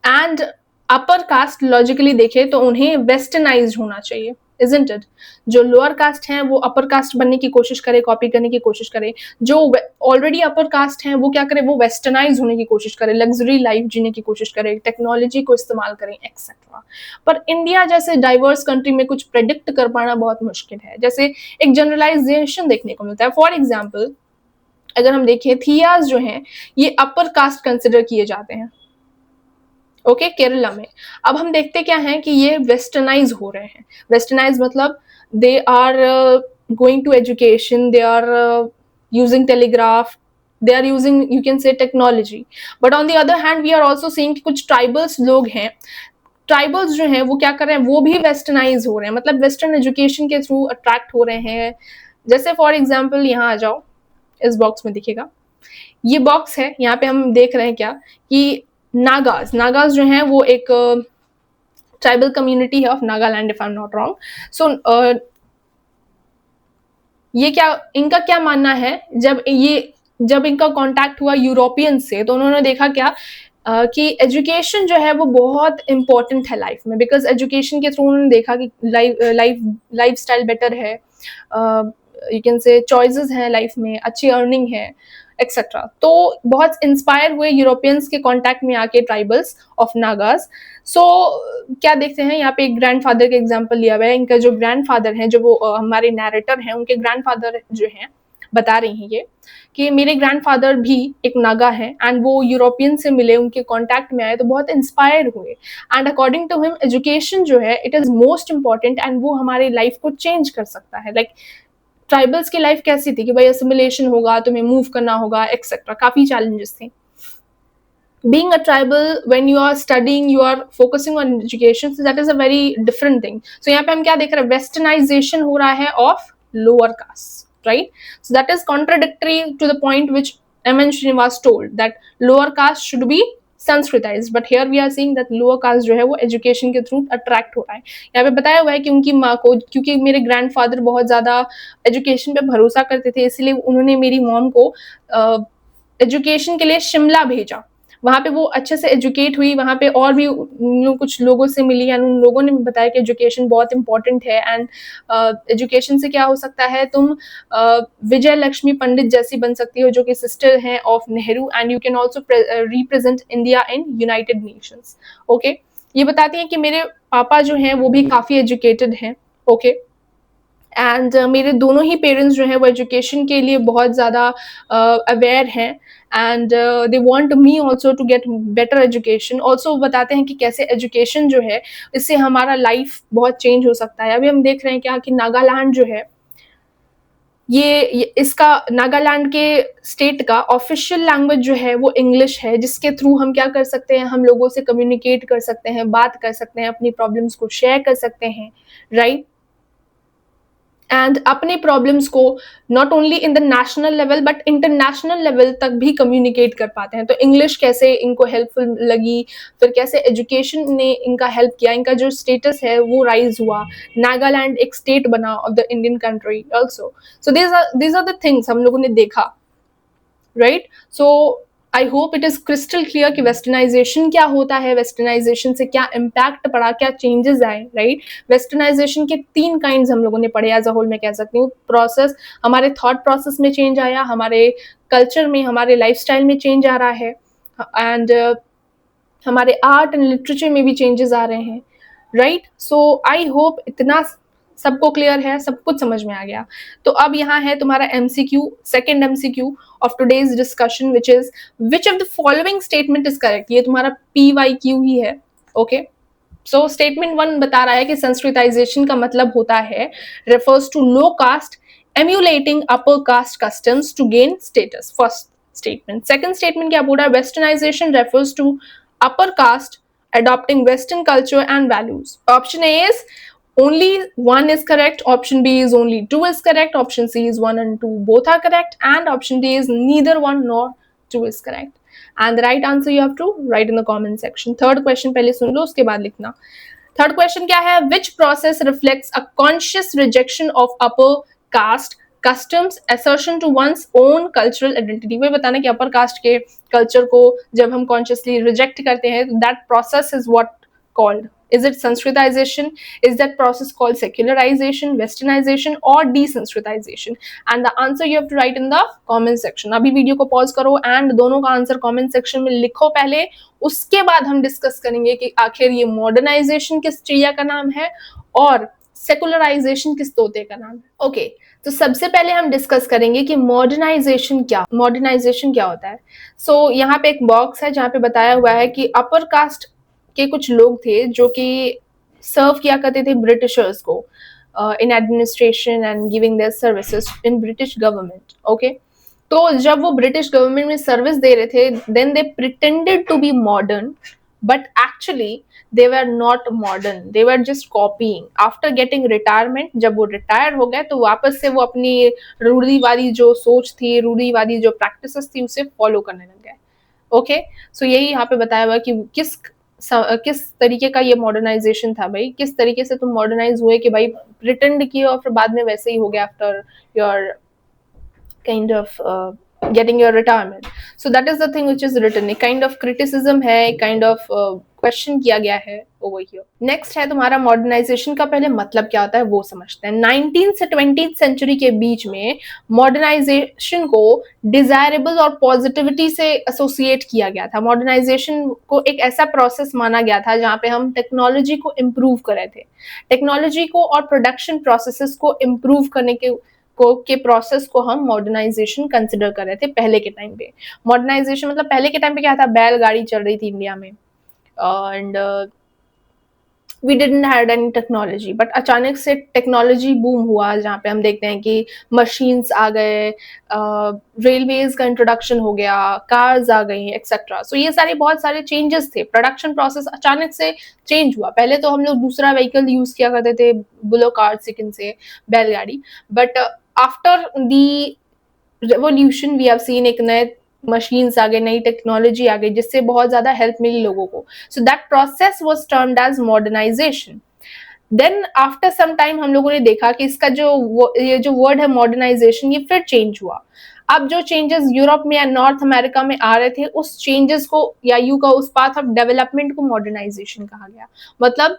Speaker 1: And upper caste logically देखे तो उन्हें वेस्टर्नाइज होना चाहिए, इजंट इट? जो लोअर कास्ट हैं वो अपर कास्ट बनने की कोशिश करे, कॉपी करने की कोशिश करे, जो ऑलरेडी अपर कास्ट हैं वो क्या करे? वो वेस्टर्नाइज होने की कोशिश करे, लग्जरी लाइफ जीने की कोशिश करे, टेक्नोलॉजी को इस्तेमाल करें, एक्सेट्रा। पर इंडिया जैसे डाइवर्स कंट्री में कुछ प्रेडिक्ट कर पाना बहुत मुश्किल है। जैसे एक जनरलाइजेशन देखने को मिलता है। फॉर एग्जाम्पल अगर हम देखें, थियाज जो हैं ये अपर कास्ट कंसिडर किए जाते हैं, ओके, केरला में। अब हम देखते क्या हैं कि ये वेस्टर्नाइज हो रहे हैं। वेस्टर्नाइज मतलब they are going to education, they are using telegraph, they are using, you can say, technology. But on the other hand we are also seeing कि कुछ ट्राइबल्स लोग हैं, ट्राइबल्स जो हैं वो क्या कर रहे हैं? वो भी वेस्टर्नाइज हो रहे हैं, मतलब वेस्टर्न एजुकेशन के थ्रू अट्रैक्ट हो रहे हैं। जैसे फॉर एग्जाम्पल यहाँ आ जाओ, इस बॉक्स में दिखेगा, ये बॉक्स है, यहाँ पे हम देख रहे हैं क्या कि नागाज जो हैं वो एक ट्राइबल कम्युनिटी है of Nagaland, if I am not wrong. So ये क्या, इनका क्या मानना है? जब इनका कांटेक्ट हुआ यूरोपियन से, तो उन्होंने देखा क्या कि एजुकेशन जो है वो बहुत इंपॉर्टेंट है लाइफ में, बिकॉज एजुकेशन के थ्रू उन्होंने देखा कि लाइफ स्टाइल बेटर है, यू कैन से चॉइसेस हैं लाइफ में, अच्छी अर्निंग है, एक्सेट्रा। तो बहुत इंस्पायर हुए यूरोपियंस के कांटेक्ट में आके ट्राइबल्स ऑफ नागाज। सो क्या देखते हैं यहाँ पे एक ग्रैंडफादर का एग्जांपल लिया हुआ है। इनका जो ग्रैंडफादर हैं, जो वो हमारे नैरेटर हैं, उनके ग्रैंडफादर जो हैं बता रही हैं ये कि मेरे ग्रैंडफादर भी एक नागा हैं एंड वो यूरोपियन से मिले, उनके कांटेक्ट में आए तो बहुत इंस्पायर हुए and according to him education जो है it is most important and वो हमारी लाइफ को चेंज कर सकता है। लाइक ट्राइबल्स की लाइफ कैसी थी कि भाई असिमिलेशन होगा, तुम्हें मूव करना होगा एक्सेट्रा, काफी चैलेंजेस थे। Being a tribal, when you are studying, you are focusing on education, so that is a very different thing. So यहाँ पे हम क्या देख रहे हैं, westernization हो रहा है of lower caste, right? So that is contradictory to the point which M.N. Srinivas told that lower caste should be Sanskritize, but here we are seeing that lower caste जो है वो एजुकेशन के through attract हो रहा है। यहाँ पे बताया हुआ है कि उनकी माँ को, क्योंकि मेरे ग्रैंडफादर बहुत ज्यादा एजुकेशन पे भरोसा करते थे, इसलिए उन्होंने मेरी मॉम को एजुकेशन के लिए शिमला भेजा। वहाँ पे वो अच्छे से एजुकेट हुई, वहाँ पे और भी कुछ लोगों से मिली एंड उन लोगों ने बताया कि एजुकेशन बहुत इंपॉर्टेंट है एंड एजुकेशन से क्या हो सकता है, तुम विजय लक्ष्मी पंडित जैसी बन सकती हो जो कि सिस्टर हैं of Nehru and you can also represent India in United Nations. Okay, ये बताती हैं कि मेरे पापा जो हैं वो भी काफ़ी एजुकेटेड हैं। ओके, एंड मेरे दोनों ही पेरेंट्स जो हैं वो एजुकेशन के लिए बहुत ज़्यादा अवेयर हैं and they want me also to get better education. Also बताते हैं कि कैसे एजुकेशन जो है इससे हमारा लाइफ बहुत चेंज हो सकता है। अभी हम देख रहे हैं क्या कि नागालैंड जो है ये इसका नागालैंड के स्टेट का ऑफिशियल लैंग्वेज जो है वो इंग्लिश है, जिसके थ्रू हम क्या कर सकते हैं, हम लोगों से कम्युनिकेट कर सकते हैं, बात कर सकते हैं, अपनी प्रॉब्लम्स को शेयर कर सकते हैं, राइट? एंड अपने प्रॉब्लम्स को not only in the national level but international level तक भी कम्युनिकेट कर पाते हैं। तो इंग्लिश कैसे इनको हेल्पफुल लगी, फिर कैसे एजुकेशन ने इनका हेल्प किया, इनका जो स्टेटस है वो राइज हुआ, नागालैंड एक स्टेट बना of the Indian country also. So these are the things हम लोगों ने देखा, right? So I hope it is crystal clear कि वेस्टर्नाइजेशन क्या होता है, वेस्टर्नाइजेशन से क्या इम्पैक्ट पड़ा, क्या चेंजेस आए, राइट? वेस्टर्नाइजेशन के 3 काइंड्स हम लोगों ने पढ़े एज अ होल, मैं कह सकती हूँ। प्रोसेस, हमारे थॉट प्रोसेस में चेंज आया, हमारे कल्चर में, हमारे लाइफस्टाइल में चेंज आ रहा है एंड हमारे आर्ट एंड लिटरेचर में भी चेंजेस आ रहे हैं, राइट? सो आई होप इतना सबको क्लियर है, सब कुछ समझ में आ गया। तो अब यहाँ है तुम्हारा MCQ, second MCQ of today's discussion which is which of the following statement is correct. ये तुम्हारा PYQ ही है। ओके, सो स्टेटमेंट 1 बता रहा है कि संस्कृताइजेशन का मतलब होता है refers to low caste emulating upper caste customs to gain status. First statement. Second statement क्या बोल रहा है, westernization refers to upper caste adopting western culture and values. Option A is only 1 is correct, option B is only 2 is correct, option C is 1 and 2 both are correct, and option D is neither 1 nor 2 is correct. And the right answer you have to write in the comment section. Third question पहले सुन लो, उसके बाद लिखना। Third question क्या है, which process reflects a conscious rejection of upper caste customs assertion to one's own cultural identity? वही बताना कि अपर caste के कल्चर को जब हम कॉन्शियसली रिजेक्ट करते हैं, that process is what called, is it Sanskritization, is that process called secularization, westernization or desanskritization? And the answer you have to write in the comment section. अभी video को pause करो and दोनों का answer comment section में लिखो पहले, उसके बाद हम डिस्कस करेंगे कि आखिर ये मॉडर्नाइजेशन किस चिड़िया का नाम है और सेकुलराइजेशन किस तोते का नाम है। ओके, तो सबसे पहले हम डिस्कस करेंगे कि मॉडर्नाइजेशन क्या होता है। सो यहाँ पे एक बॉक्स है जहाँ पे बताया हुआ है कि अपर कास्ट के कुछ लोग थे जो कि सर्व किया करते थे ब्रिटिशर्स को in administration and giving their services in British government. Okay, तो जब वो ब्रिटिश गवर्नमेंट में सर्विस दे रहे थे, then they pretended to be modern but actually they were not modern, they were just copying. After getting retirement, जब वो retire हो गए तो वापस से वो अपनी रूढ़िवादी जो सोच थी, रूढ़िवादी जो प्रैक्टिसेस थी उसे फॉलो करने लग गए। ओके, सो यही यहाँ पे बताया हुआ कि किस तरीके का ये मॉडर्नाइजेशन था भाई, किस तरीके से तुम मॉडर्नाइज हुए कि भाई प्रिटेंड किए और फिर बाद में वैसे ही हो गया after your kind of getting your retirement. So that is the thing which is written. एक kind of criticism है, एक kind of question किया गया है over here. Next है तुम्हारा modernization का पहले मतलब क्या होता है वो समझते हैं। 19th से 20th century के बीच में modernization को desirable और positivity से associate किया गया था। modernization को एक ऐसा process माना गया था जहाँ पे हम technology को improve कर रहे थे। technology को और production processes को improve करने के को के प्रोसेस को हम मॉडर्नाइजेशन कंसिडर कर रहे थे पहले के टाइम पे। मॉडर्नाइजेशन मतलब पहले के टाइम पे क्या था, बैलगाड़ी चल रही थी इंडिया में and we didn't had any technology, but अचानक से टेक्नोलॉजी बूम हुआ जहाँ पे हम देखते हैं कि मशीन्स आ गए, रेलवेज का इंट्रोडक्शन हो गया, कार्स आ गई एक्सेट्रा। सो ये सारे बहुत सारे चेंजेस थे, प्रोडक्शन प्रोसेस अचानक से चेंज हुआ। पहले तो हम लोग दूसरा व्हीकल यूज किया करते थे, बुलो कार्ट सिकन से बैलगाड़ी, but after the revolution we have seen एक नए मशीन्स आ गए, नई टेक्नोलॉजी आ गई जिससे बहुत ज्यादा हेल्प मिली लोगों को। So that process was termed as modernization. Then after some time हम लोगों ने देखा कि इसका ये जो वर्ड है मॉडर्नाइजेशन, ये फिर चेंज हुआ। अब जो चेंजेस यूरोप में या नॉर्थ अमेरिका में आ रहे थे, उस चेंजेस को या यू का उस पाथ ऑफ डेवलपमेंट को मॉडर्नाइजेशन कहा गया। मतलब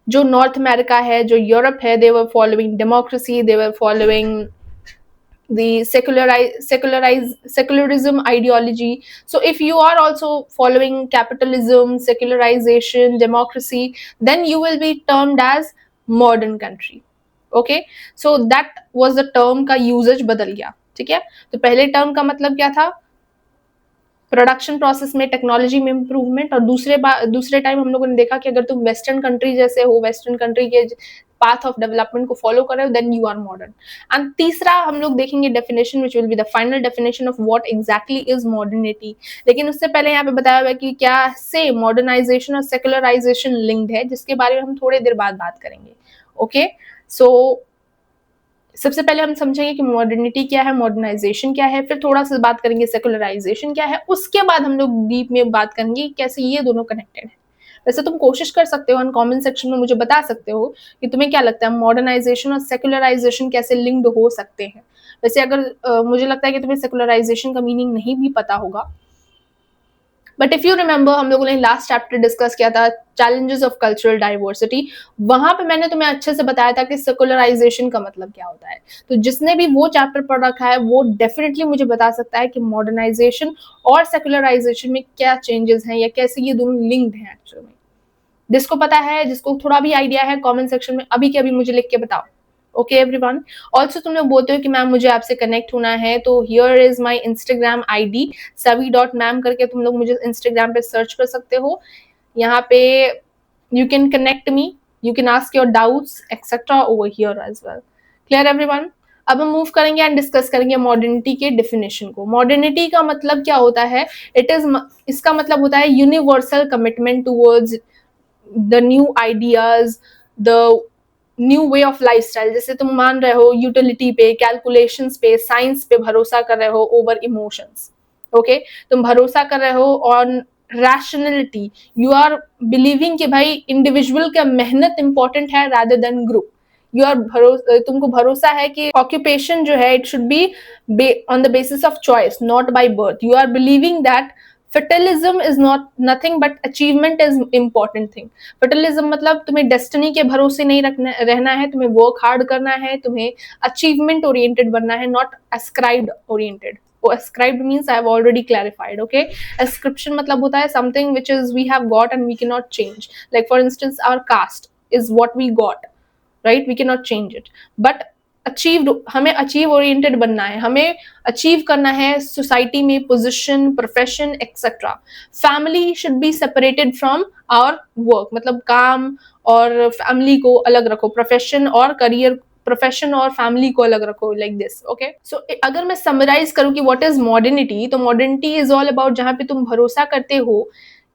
Speaker 1: जो नॉर्थ अमेरिका है, जो यूरोप है, they were following democracy, they were following the secularism ideology. So if you are also following capitalism, secularization, democracy, then you will be termed as modern country. Okay, so that was the term का usage बदल गया। ठीक है, तो पहले term का मतलब क्या था, प्रोडक्शन प्रोसेस में टेक्नोलॉजी में इंप्रूवमेंट, और दूसरे टाइम हम लोगों ने देखा कि अगर तुम वेस्टर्न कंट्री जैसे हो, वेस्टर्न कंट्री के पाथ ऑफ डेवलपमेंट को फॉलो कर रहे हो, then you are modern. And तीसरा हम लोग देखेंगे definition, which will be the final definition of what exactly is modernity. लेकिन उससे पहले यहाँ पे बताया हुआ है कि क्या से मॉडर्नाइजेशन और सेकुलराइजेशन लिंक्ड है, जिसके बारे में हम थोड़ी देर बाद बात करेंगे। ओके, सो सबसे पहले हम समझेंगे कि मॉडर्निटी क्या है, मॉडर्नाइजेशन क्या है, फिर थोड़ा सा बात करेंगे सेकुलराइजेशन क्या है, उसके बाद हम लोग डीप में बात करेंगे कैसे ये दोनों कनेक्टेड है। वैसे तुम कोशिश कर सकते हो, कमेंट सेक्शन में मुझे बता सकते हो कि तुम्हें क्या लगता है मॉडर्नाइजेशन और सेकुलराइजेशन कैसे लिंक्ड हो सकते हैं। वैसे अगर मुझे लगता है कि तुम्हें सेकुलराइजेशन का मीनिंग नहीं भी पता होगा, बट इफ यू रिमेंबर हम लोगों ने लास्ट चैप्टर डिस्कस किया था चैलेंजेस ऑफ कल्चरल डाइवर्सिटी, वहां पे मैंने तुम्हें अच्छे से बताया था कि सेकुलराइजेशन का मतलब क्या होता है। तो जिसने भी वो चैप्टर पढ़ रखा है वो डेफिनेटली मुझे बता सकता है कि मॉडर्नाइजेशन और सेकुलराइजेशन में क्या चेंजेस हैं या कैसे ये दोनों लिंक्ड हैं एक्चुअली में। जिसको पता है, जिसको थोड़ा भी आइडिया है, कमेंट सेक्शन में अभी के अभी मुझे लिख के बताओ। ओके एवरीवन, ऑल्सो तुम लोग बोलते हो कि मैम मुझे आपसे कनेक्ट होना है, तो here is my Instagram ID savi.ma'am करके तुम लोग मुझे इंस्टाग्राम पे सर्च कर सकते हो। यहाँ पे you can connect me, you can ask your doubts etcetera over here as well. Clear everyone? अब हम मूव करेंगे एंड डिस्कस करेंगे मॉडर्निटी के डेफिनेशन को। मॉडर्निटी का मतलब क्या होता है? इसका मतलब होता है universal commitment towards the new ideas, the new way of lifestyle. जैसे तुम मान रहे हो यूटिलिटी पे, कैलकुलेशंस पे, साइंस पे भरोसा कर रहे हो ओवर इमोशंस। ओके, तुम भरोसा कर रहे हो on rationality, you are believing कि भाई इंडिविजुअल का मेहनत इंपॉर्टेंट है रादर देन ग्रुप। तुमको भरोसा है कि ऑक्यूपेशन जो है it should be on the basis of choice, not by birth. You are believing that fatalism is not nothing but achievement is important thing. Fatalism मतलब तुम्हें डेस्टिनी के भरोसे नहीं रहना है, तुम्हें वर्क हार्ड करना है, तुम्हें अचीवमेंट ओरिएंटेड बनना है, not ascribed oriented. ascribed means I have already clarified. Okay, ascription मतलब होता है something which is we have got and we cannot change. Like for instance our caste is what we got, right? We cannot change it, but achieved, हमें achieve oriented बनना है, हमें achieve करना है society में position, profession etcetera. Family should be separated from our work, मतलब काम और फैमिली को अलग रखो, प्रोफेशन और करियर, प्रोफेशन और फैमिली को अलग रखो, लाइक दिस। ओके, सो अगर मैं समराइज करूं कि व्हाट इज मॉडर्निटी, तो मॉडर्निटी इज ऑल अबाउट जहां पे तुम भरोसा करते हो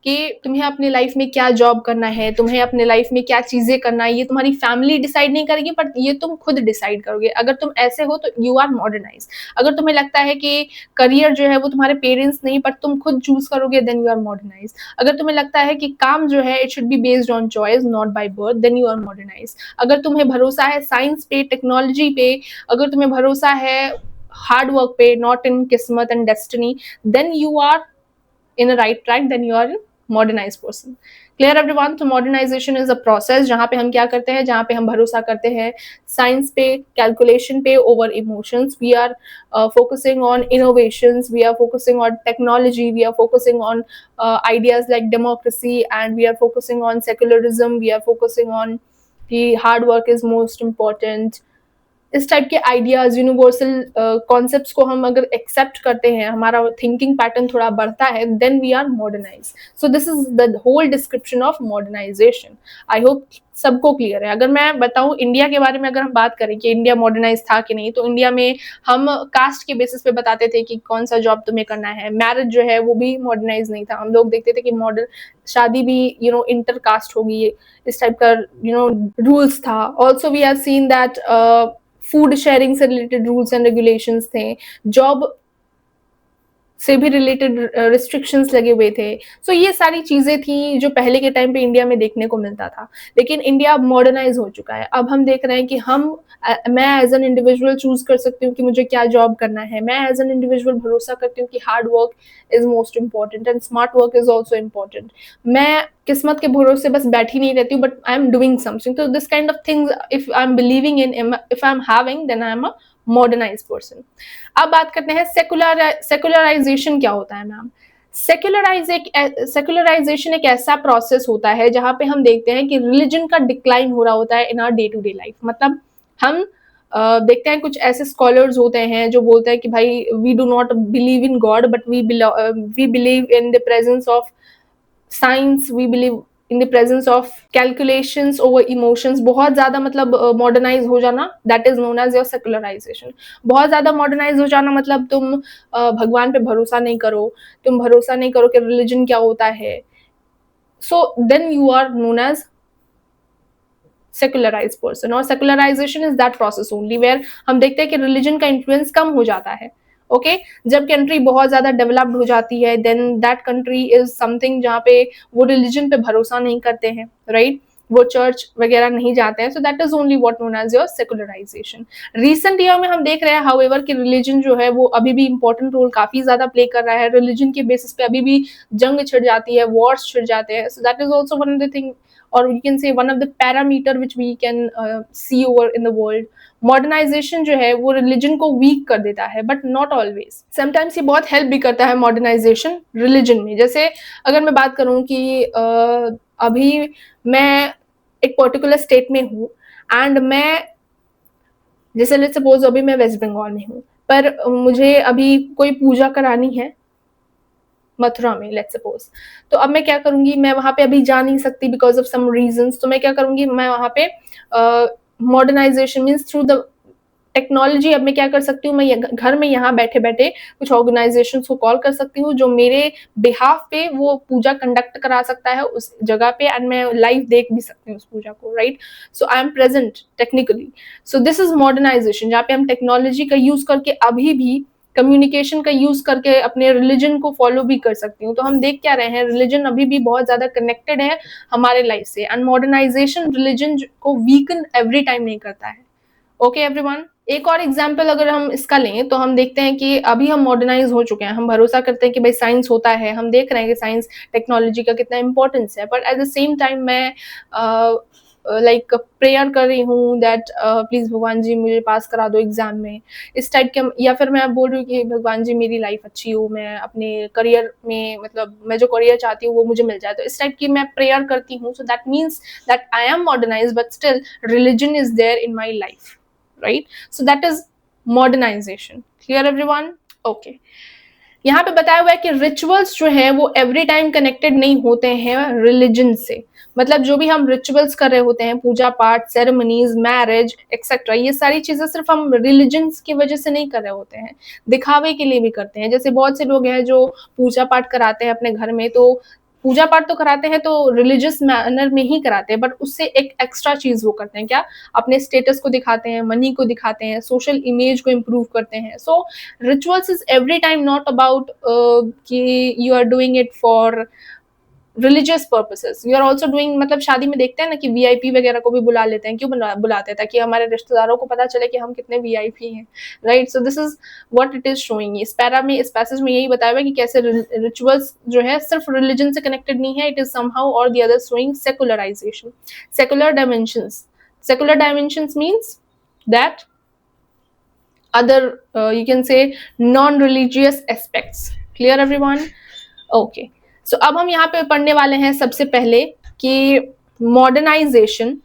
Speaker 1: कि तुम्हें अपनी लाइफ में क्या जॉब करना है, तुम्हें अपने लाइफ में क्या चीजें करना है, ये तुम्हारी फैमिली डिसाइड नहीं करेगी बट ये तुम खुद डिसाइड करोगे। अगर तुम ऐसे हो तो यू आर मॉडर्नाइज। अगर तुम्हें लगता है कि करियर जो है वो तुम्हारे पेरेंट्स नहीं बट तुम खुद चूज करोगे, देन यू आर मॉडर्नाइज। अगर तुम्हें लगता है कि काम जो है it should be based on choice not by birth, then you are modernize. अगर तुम्हें भरोसा है साइंस पे, टेक्नोलॉजी पे, अगर तुम्हें भरोसा है हार्ड वर्क पे, नॉट इन किस्मत and destiny, then you are in a right track, then you are a modernized person. Clear everyone? तो modernization is a process जहाँ पे हम क्या करते हैं, जहाँ पे हम भरोसा करते हैं साइंस पे, कैलकुलेशन पे over emotions. We are focusing on innovations, we are focusing on technology, we are focusing on ideas like democracy, and we are focusing on secularism, we are focusing on the hard work is most important, इस type के ideas, universal concepts को हम अगर accept करते हैं, हमारा thinking pattern थोड़ा बढ़ता है, then we are modernize. So this is the whole description of modernization. I hope सबको क्लियर है. अगर मैं बताऊं इंडिया के बारे में, अगर हम बात करें कि इंडिया मॉडर्नाइज था कि नहीं, तो इंडिया में हम कास्ट के बेसिस पे बताते थे कि कौन सा जॉब तुम्हें करना है. मैरिज जो है वो भी मॉडर्नाइज नहीं था. हम लोग देखते थे कि मॉडर्न शादी भी इंटर कास्ट होगी, इस टाइप का रूल्स था. Also we have seen that food sharing से रिलेटेड रूल्स एंड रेगुलेशंस थे, जॉब से भी रिलेटेड रिस्ट्रिक्शंस लगे हुए थे. सो ये सारी चीजें थी जो पहले के टाइम पे इंडिया में देखने को मिलता था. लेकिन इंडिया मॉडर्नाइज हो चुका है. अब हम देख रहे हैं कि मैं एज एन इंडिविजुअल चूज कर सकती हूँ कि मुझे क्या जॉब करना है. मैं एज एन इंडिविजुअल भरोसा करती हूँ कि hard work is most important and smart work is also important. मैं किस्मत के भरोसे बस बैठी नहीं रहती हूँ, but I am doing something. तो this kind of things if I am believing in, if I am having, then I am a modernize person. अब बात करते हैं सेकुलराइजेशन क्या होता है मैम. सेकुलराइजेशन एक ऐसा प्रोसेस होता है जहां पे हम देखते हैं कि रिलीजन का डिक्लाइन हो रहा होता है in our day to day life. मतलब हम देखते हैं कुछ ऐसे स्कॉलर्स होते हैं जो बोलते हैं कि भाई we do not believe in God, but we believe in the presence of science, we believe in the presence of calculations over emotions. बहुत ज्यादा मतलब मॉडर्नाइज हो जाना, that is known as your secularization. बहुत ज्यादा मॉडर्नाइज हो जाना मतलब तुम भगवान पे भरोसा नहीं करो, तुम भरोसा नहीं करो कि रिलीजन क्या होता है. So then you are known as secularize person. और secularization is that process only where हम देखते हैं कि रिलीजन का इन्फ्लुएंस कम हो जाता है. ओके जब कंट्री बहुत ज्यादा डेवलप्ड हो जाती है, then that country is something जहाँ पे वो रिलीजन पे भरोसा नहीं करते हैं, राइट. वो चर्च वगैरह नहीं जाते हैं. So that is only what known as your secularization. Recent year में हम देख रहे हैं हाउएवर कि रिलीजन जो है वो अभी भी इंपॉर्टेंट रोल काफी ज्यादा प्ले कर रहा है. रिलीजन के बेसिस पे अभी भी जंग छिड़ जाती है, वॉर्स छिड़ जाते हैं. So that is also one of the thing, or you can say one of the parameter which we can see over in the world. Modernization जो है वो रिलीजन को वीक कर देता है, बट नॉट ऑलवेज. समटाइम्स ये बहुत help भी करता है मॉडर्नाइजेशन रिलीजन में. जैसे अगर मैं बात करूं कि अभी मैं एक पर्टिकुलर स्टेट में हूँ एंड मैं, जैसे लेट्स सपोज अभी मैं वेस्ट बंगाल में हूँ, पर मुझे अभी कोई पूजा करानी है मथुरा में लेट्स सपोज. तो अब मैं क्या करूंगी, मैं वहां पे अभी जा नहीं सकती बिकॉज ऑफ सम रीजंस. तो मैं क्या करूंगी, मैं वहां पे modernization means through the technology अब मैं क्या कर सकती हूँ, मैं घर में यहाँ बैठे बैठे कुछ ऑर्गेनाइजेशन को कॉल कर सकती हूँ जो मेरे बिहाफ पे वो पूजा कंडक्ट करा सकता है उस जगह पे, एंड मैं लाइव देख भी सकती हूँ उस पूजा को, right. So I am present technically. So this is modernization, जहाँ पे हम टेक्नोलॉजी का यूज करके अभी भी कम्युनिकेशन का यूज करके अपने रिलीजन को फॉलो भी कर सकती हूँ. तो हम देख क्या रहे हैं, रिलीजन अभी भी बहुत ज्यादा कनेक्टेड है हमारे लाइफ से, एंड मॉडर्नाइजेशन रिलीजन को वीकन एवरी टाइम नहीं करता है. ओके एवरीवन, एक और एग्जाम्पल अगर हम इसका लें तो हम देखते हैं कि अभी हम मॉडर्नाइज हो चुके हैं. हम भरोसा करते हैं कि भाई साइंस होता है, हम देख रहे हैं कि साइंस टेक्नोलॉजी का कितना इंपॉर्टेंस है, but at the same time मैं लाइक प्रेयर कर रही हूँ दैट प्लीज भगवान जी मुझे पास करा दो एग्जाम में, इस टाइप के. या फिर मैं बोल रही हूँ कि भगवान जी मेरी लाइफ अच्छी हो, मैं अपने करियर में मतलब मैं जो करियर चाहती हूँ वो मुझे मिल जाए. तो इस टाइप की मैं प्रेयर करती हूँ. So that means that I am modernize but still religion is there in my life, right. So that is modernization. Clear everyone? Okay. यहाँ पे बताया हुआ है कि रिचुअल्स जो है वो एवरी टाइम कनेक्टेड नहीं होते हैं रिलीजन से. मतलब जो भी हम रिचुअल्स कर रहे होते हैं, पूजा पाठ, सेरेमनीज, मैरिज एक्सेट्रा, ये सारी चीजें सिर्फ हम रिलीजन की वजह से नहीं कर रहे होते हैं, दिखावे के लिए भी करते हैं. जैसे बहुत से लोग हैं जो पूजा पाठ कराते हैं अपने घर में, तो पूजा पाठ तो कराते हैं तो रिलीजियस मैनर में ही कराते हैं, बट उससे एक एक्स्ट्रा चीज वो करते हैं क्या, अपने स्टेटस को दिखाते हैं, मनी को दिखाते हैं, सोशल इमेज को इम्प्रूव करते हैं. So rituals is every time not about कि you are doing it for religious purposes. We are also doing, मतलब शादी में देखते हैं ना कि वीआईपी वगैरह को भी बुला लेते हैं. क्यों बुलाते हैं? ताकि हमारे रिश्तेदारों को पता चले कि हम कितने वीआईपी हैं, right. So this is what it is showing. इस पैरा में, इस पैसेज में यही बताया हुआ है कि कैसे रिचुअल्स जो है सिर्फ रिलीजन से कनेक्टेड नहीं है, it is somehow or the other showing secularization. Secular dimensions, secular dimensions means that other you can say non-religious aspects. Clear everyone? Okay. So अब हम यहाँ पे पढ़ने वाले हैं सबसे पहले कि मॉडर्नाइजेशन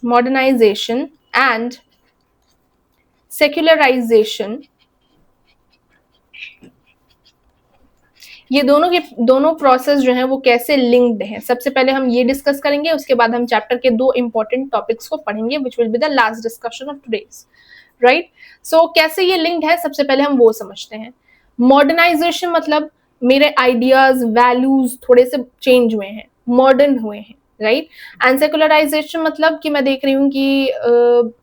Speaker 1: मॉडर्नाइजेशन एंड सेक्युलराइजेशन, ये दोनों प्रोसेस जो है वो कैसे लिंक्ड हैं, सबसे पहले हम ये डिस्कस करेंगे, उसके बाद हम चैप्टर के 2 इंपॉर्टेंट टॉपिक्स को पढ़ेंगे which will be the last discussion of today's, right. So कैसे ये लिंक्ड है, सबसे पहले हम वो समझते हैं। मॉडर्नाइजेशन मतलब मेरे आइडियाज वैल्यूज थोड़े से चेंज हुए हैं, मॉडर्न हुए हैं, राइट। एंड सेकुलराइजेशन मतलब कि मैं देख रही हूँ कि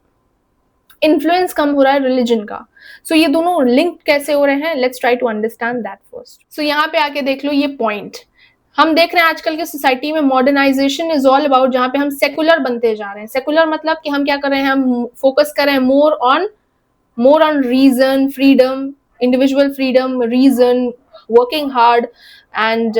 Speaker 1: इन्फ्लुएंस कम हो रहा है रिलीजन का। सो ये दोनों लिंक कैसे हो रहे हैं, let's try to understand that first. So यहाँ पे आके देख लो ये पॉइंट, हम देख रहे हैं आजकल के सोसाइटी में मॉडर्नाइजेशन इज ऑल अबाउट, जहाँ पे हम सेकुलर बनते जा रहे हैं। सेकुलर मतलब कि हम क्या कर रहे हैं, हम फोकस कर रहे हैं more on reason, freedom, individual freedom, reason, working hard and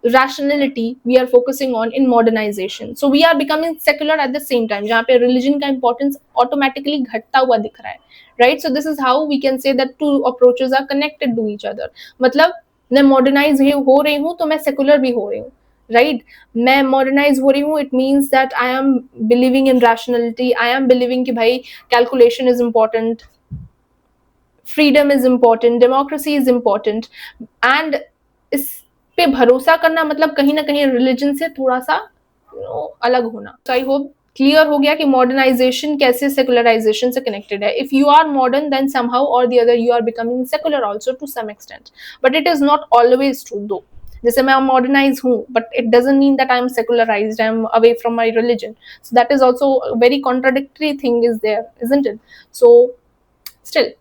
Speaker 1: rationality we are focusing on in modernization. So we are becoming secular at the same time, जहाँ पे religion का importance automatically घटता हुआ दिख रहा है, right? So this is how we can say that two approaches are connected to each other. मतलब मैं modernize हो रही हूँ तो मैं secular भी हो रही हूँ, right? मैं modernize हो रही हूँ, it means that I am believing in rationality, I am believing कि भाई calculation is important, freedom is important, democracy is important, and इस पे भरोसा करना मतलब कहीं ना कहीं रिलीजन से थोड़ा सा अलग होना। तो आई होप क्लियर हो गया कि मॉडर्नाइजेशन कैसे सेकुलराइजेशन से कनेक्टेड है। If you are modern then somehow or the other you are becoming secular also to some extent, but it is not always true though. जैसे मैं मॉडर्नाइज हूँ but it doesn't mean that I am secularized, I am away from my religion, so that is also very contradictory thing is there, isn't it? So still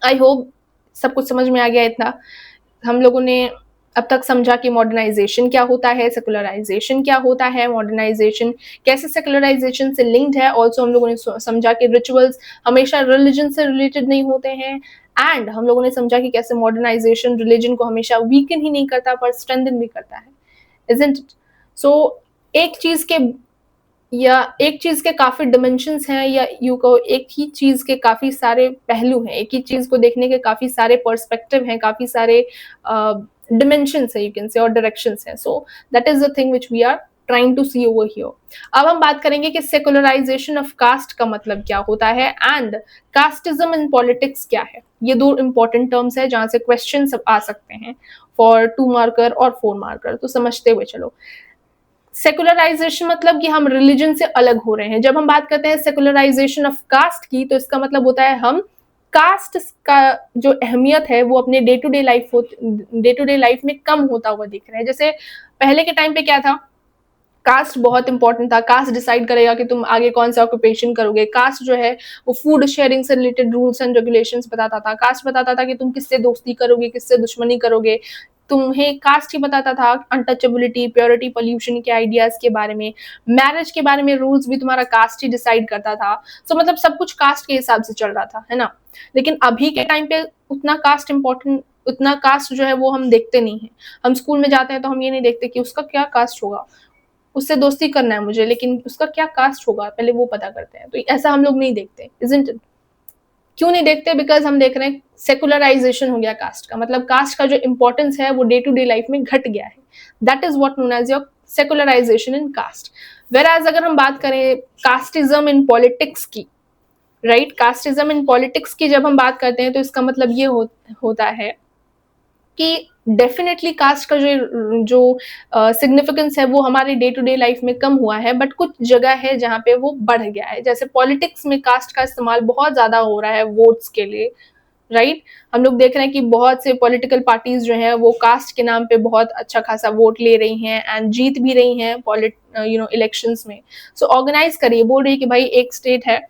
Speaker 1: I hope सब कुछ समझ में आ गया। इतना हम लोगों ने अब तक समझा कि मॉडर्नाइजेशन क्या होता है, सेकुलराइजेशन क्या होता है, मॉडर्नाइजेशन कैसे सेकुलराइजेशन से लिंक्ड है। ऑल्सो हम लोगों ने समझा कि रिचुअल्स हमेशा रिलीजन से रिलेटेड नहीं होते हैं, एंड हम लोगों ने समझा कि कैसे मॉडर्नाइजेशन रिलीजन को हमेशा वीकन ही नहीं करता पर स्ट्रेंथन भी करता है, इजंट इट? सो एक चीज के काफी डिमेंशंस हैं, या यू कहो एक ही चीज के काफी सारे पहलू हैं, एक ही चीज को देखने के काफी सारे पर्सपेक्टिव हैं, काफी सारे डिमेंशंस है यू कैन से, और डायरेक्शंस हैं। So that is the thing which we are trying to see over here. अब हम बात करेंगे कि सेकुलराइजेशन ऑफ कास्ट का मतलब क्या होता है एंड कास्टिज्म इन पॉलिटिक्स क्या है। ये दो इंपॉर्टेंट टर्म्स है जहां से क्वेश्चन आ सकते हैं फॉर 2 मार्कर और 4 मार्कर, तो समझते हुए चलो। सेकुलराइजेशन मतलब कि हम रिलीजन से अलग हो रहे हैं। जब हम बात करते हैं सेकुलराइजेशन ऑफ कास्ट की, तो इसका मतलब होता है हम कास्ट का जो अहमियत है वो अपने डे टू डे लाइफ में कम होता हुआ दिख रहा है। जैसे पहले के टाइम पे क्या था, कास्ट बहुत इंपॉर्टेंट था, कास्ट डिसाइड करेगा कि तुम आगे कौन सा ऑक्यूपेशन करोगे। कास्ट जो है वो फूड शेयरिंग से रिलेटेड रूल्स एंड रेगुलेशंस बताता था, कास्ट बताता था कि तुम किससे दोस्ती करोगे, किससे दुश्मनी करोगे। तुम्हें कास्ट ही बताता था अनटचेबिलिटी, प्योरिटी, पोल्यूशन के आइडियाज के बारे में, मैरिज के बारे में रूल्स भी तुम्हारा कास्ट ही डिसाइड करता था। सो मतलब सब कुछ कास्ट के हिसाब से चल रहा था, है ना। लेकिन अभी के टाइम पे उतना कास्ट जो है वो हम देखते नहीं है। हम स्कूल में जाते हैं तो हम ये नहीं देखते कि उसका क्या कास्ट होगा, उससे दोस्ती करना है मुझे लेकिन उसका क्या कास्ट होगा पहले वो पता करते हैं। तो ऐसा हम लोग नहीं देखते, इजंट इट? क्यों नहीं देखते? बिकॉज हम देख रहे हैं सेकुलराइजेशन हो गया कास्ट का, मतलब कास्ट का जो इंपॉर्टेंस है वो डे टू डे लाइफ में घट गया है। That is what known as your secularization in caste. Whereas अगर हम बात करें कास्टिज्म इन पॉलिटिक्स की, राइट, कास्टिज्म इन पॉलिटिक्स की जब हम बात करते हैं तो इसका मतलब ये होता है कि डेफिनेटली कास्ट का जो सिग्निफिकेंस है वो हमारे डे टू डे लाइफ में कम हुआ है, बट कुछ जगह है जहाँ पे वो बढ़ गया है। जैसे पॉलिटिक्स में कास्ट का इस्तेमाल बहुत ज्यादा हो रहा है वोट्स के लिए, राइट। हम लोग देख रहे हैं कि बहुत से पॉलिटिकल पार्टीज जो हैं वो कास्ट के नाम पे बहुत अच्छा खासा वोट ले रही हैं एंड जीत भी रही हैं इलेक्शंस में। सो ऑर्गेनाइज करिए, बोल रही है कि भाई एक स्टेट है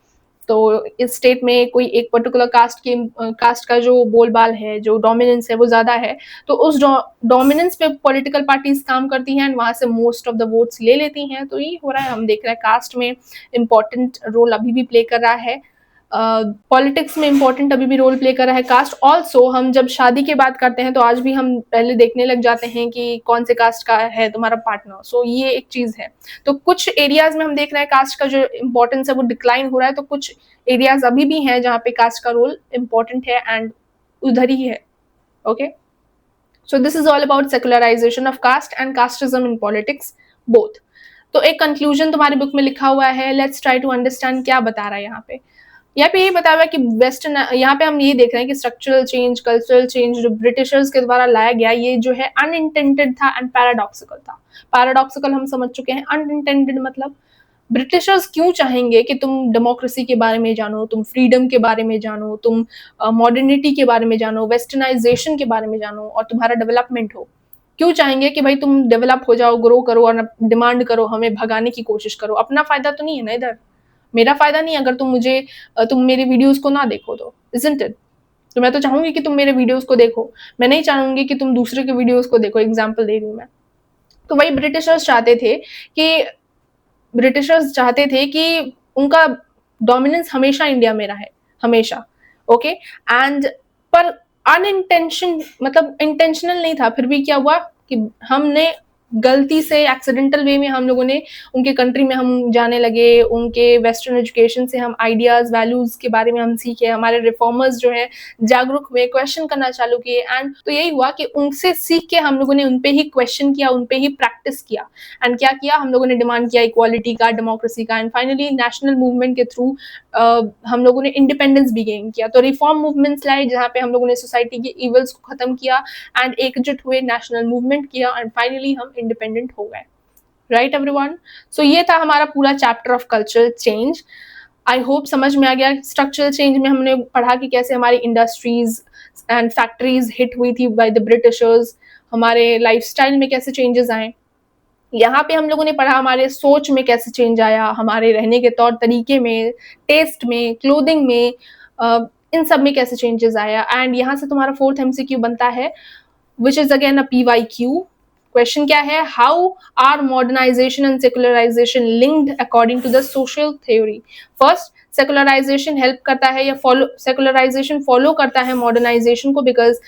Speaker 1: तो इस स्टेट में कोई एक पर्टिकुलर कास्ट का जो बोलबाल है, जो डोमिनेंस है वो ज्यादा है, तो उस डोमिनेंस पे पॉलिटिकल पार्टीज काम करती हैं, वहां से मोस्ट ऑफ द वोट्स ले लेती हैं। तो ये हो रहा है, हम देख रहे हैं कास्ट में इंपॉर्टेंट रोल अभी भी प्ले कर रहा है, पॉलिटिक्स में इंपॉर्टेंट अभी भी रोल प्ले कर रहा है कास्ट। ऑल्सो हम जब शादी की बात करते हैं तो आज भी हम पहले देखने लग जाते हैं कि कौन से कास्ट का है तुम्हारा पार्टनर। सो ये एक चीज है। तो कुछ एरियाज में हम देख रहे हैं कास्ट का जो इंपॉर्टेंस है वो डिक्लाइन हो रहा है, तो कुछ एरियाज अभी भी हैं जहाँ पे कास्ट का रोल इंपॉर्टेंट है एंड उधर ही है। Okay, so this is all about secularization of caste and casteism in politics both. तो एक कंक्लूजन तुम्हारी बुक में लिखा हुआ है, लेट्स ट्राई टू अंडरस्टैंड क्या बता रहा है यहाँ पे। यहाँ पे ये बताया हुआ है कि वेस्टर्न, यहाँ पे हम ये देख रहे हैं कि स्ट्रक्चरल चेंज, कल्चरल चेंज जो ब्रिटिशर्स के द्वारा लाया गया, ये जो है अनइंटेंडेड था एंड पैराडॉक्सिकल था। पैराडॉक्सिकल हम समझ चुके हैं, अनइंटेंडेड मतलब ब्रिटिशर्स क्यों चाहेंगे कि तुम डेमोक्रेसी के बारे में जानो, तुम फ्रीडम के बारे में जानो, तुम मॉडर्निटी के बारे में जानो, वेस्टर्नाइजेशन के बारे में जानो और तुम्हारा डेवलपमेंट हो। क्यों चाहेंगे कि भाई तुम डेवलप हो जाओ, ग्रो करो और डिमांड करो, हमें भगाने की कोशिश करो। अपना फायदा तो नहीं है ना इधर, मेरा फायदा नहीं अगर तुम मेरे वीडियोस को ना देखो तो, इजंट इट? तो मैं तो चाहूंगी कि तुम मेरे वीडियोस को देखो, मैं नहीं चाहूंगी कि तुम दूसरे के वीडियोस को देखो। एग्जाम्पल दे रही हूँ मैं। तो वही ब्रिटिशर्स चाहते थे कि उनका डोमिनेंस हमेशा इंडिया में रहे, हमेशा। ओके एंड पर अनइंटेंशन मतलब इंटेंशनल नहीं था, फिर भी क्या हुआ कि हमने गलती से एक्सीडेंटल वे में हम लोगों ने उनके कंट्री में हम जाने लगे, उनके वेस्टर्न एजुकेशन से हम आइडियाज वैल्यूज के बारे में हम सीखे, हमारे रिफॉर्मर्स जो है जागरूक हुए, क्वेश्चन करना चालू किए। एंड तो यही हुआ कि उनसे सीख के हम लोगों ने उनपे ही क्वेश्चन किया, उनपे ही प्रैक्टिस किया एंड क्या किया, हम लोगों ने डिमांड किया इक्वालिटी का, डेमोक्रेसी का एंड फाइनली नेशनल मूवमेंट के थ्रू हम लोगों ने इंडिपेंडेंस भी गेन किया। तो रिफॉर्म मूवमेंट्स लाए जहाँ पे हम लोगों ने सोसाइटी के इवल्स को खत्म किया एंड एकजुट हुए, नेशनल मूवमेंट किया एंड फाइनली हम इंडिपेंडेंट हो गए। Right everyone? सो ये था हमारा पूरा chapter of cultural change. I hope समझ में आ गया। स्ट्रक्चरल चेंज में हमने पढ़ा कि कैसे हमारी इंडस्ट्रीज एंड फैक्ट्रीज हिट हुई थी बाय द ब्रिटिशर्स, हमारे लाइफस्टाइल में कैसे चेंजेस आए। यहाँ पे हम लोगों ने पढ़ा हमारे सोच में कैसे चेंज आया, हमारे रहने के तौर तरीके में, टेस्ट में, क्लोथिंग में, इन सब में कैसे चेंजेस आया। एंड यहाँ से तुम्हारा 4th MCQ बनता है which is again a PYQ। Question क्या है, how are modernization and secularization linked according to the social theory. First, secularization help करता है या सेकुलराइजेशन फॉलो करता है मॉडर्नाइजेशन को because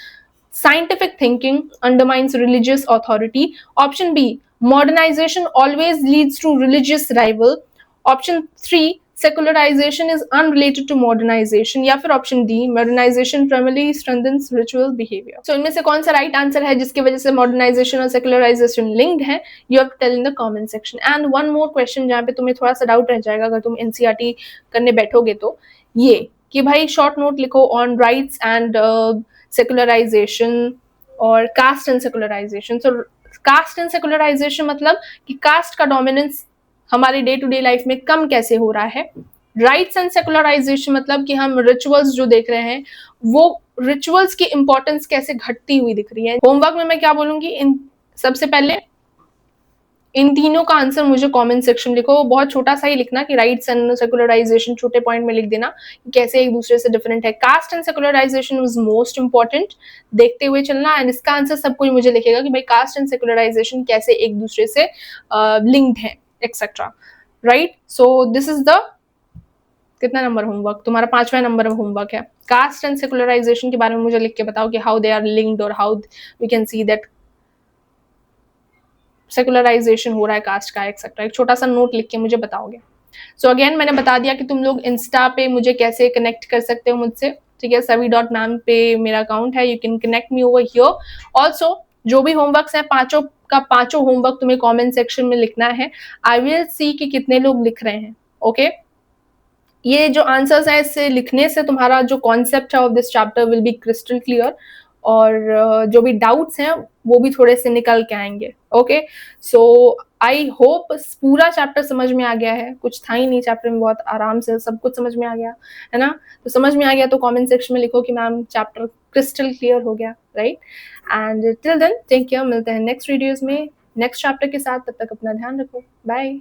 Speaker 1: scientific thinking undermines religious authority. Option B, modernization always leads to religious rival. Option 3, secularization is unrelated to modernization. या फिर option D, modernization primarily strengthens ritual behavior. So इनमें से कौन सा right answer है जिसकी वजह से modernization और secularization linked है? You have to tell in the comment section. And one more question जहाँ पे तुम्हें थोड़ा सा डाउट रह जाएगा अगर तुम NCERT करने बैठोगे तो, ये कि भाई शॉर्ट नोट लिखो on rights and सेकुलराइजेशन और caste and secularization. So caste and secularization मतलब कि कास्ट का डोमिनेंस हमारी डे टू डे लाइफ में कम कैसे हो रहा है। राइट्स एंड सेकुलराइजेशन मतलब कि हम रिचुअल्स जो देख रहे हैं वो रिचुअल्स की इंपॉर्टेंस कैसे घटती हुई दिख रही है। होमवर्क में मैं क्या बोलूंगी, इन सबसे पहले इन तीनों का आंसर मुझे कमेंट सेक्शन लिखो, बहुत छोटा सा ही लिखना कि राइट्स एंड सेकुलराइजेशन छोटे पॉइंट में लिख देना कैसे एक दूसरे से डिफरेंट है। Caste and secularization was most important, देखते हुए चलना। एंड इसका आंसर सब कोई मुझे लिखेगा कि भाई कास्ट एंड सेकुलराइजेशन कैसे एक दूसरे से लिंक्ड है etcetera. Right, so this is the कितना नंबर होमवर्क तुम्हारा, 5वां नंबर होमवर्क है। कास्ट एंड सेकुलराइजेशन के बारे में मुझे लिख के बताओ कि हाउ दे आर लिंक्ड और how we can see that secularization हो रहा है कास्ट का एक्सेट्रा। एक छोटा सा नोट लिख के मुझे बताओगे। सो अगेन मैंने बता दिया कि तुम लोग इंस्टा पे मुझे कैसे कनेक्ट कर सकते हो मुझसे, ठीक है। savi.ma'am पे मेरा अकाउंट है, you can connect me over here. Also जो भी होमवर्क्स हैं पांचों का पांचों होमवर्क तुम्हें कमेंट सेक्शन में लिखना है। आई विल सी कि कितने लोग लिख रहे हैं। ओके ये जो आंसर्स है इससे लिखने से तुम्हारा जो कॉन्सेप्ट है of this chapter will be crystal clear और जो भी डाउट्स हैं वो भी थोड़े से निकल के आएंगे। ओके सो आई होप पूरा चैप्टर समझ में आ गया है, कुछ था ही नहीं चैप्टर में, बहुत आराम से सब कुछ समझ में आ गया है ना। तो समझ में आ गया तो कमेंट सेक्शन में लिखो कि मैम चैप्टर क्रिस्टल क्लियर हो गया, right. And till then take care, मिलते हैं नेक्स्ट वीडियोज में नेक्स्ट चैप्टर के साथ। तब तक अपना ध्यान रखो, बाय।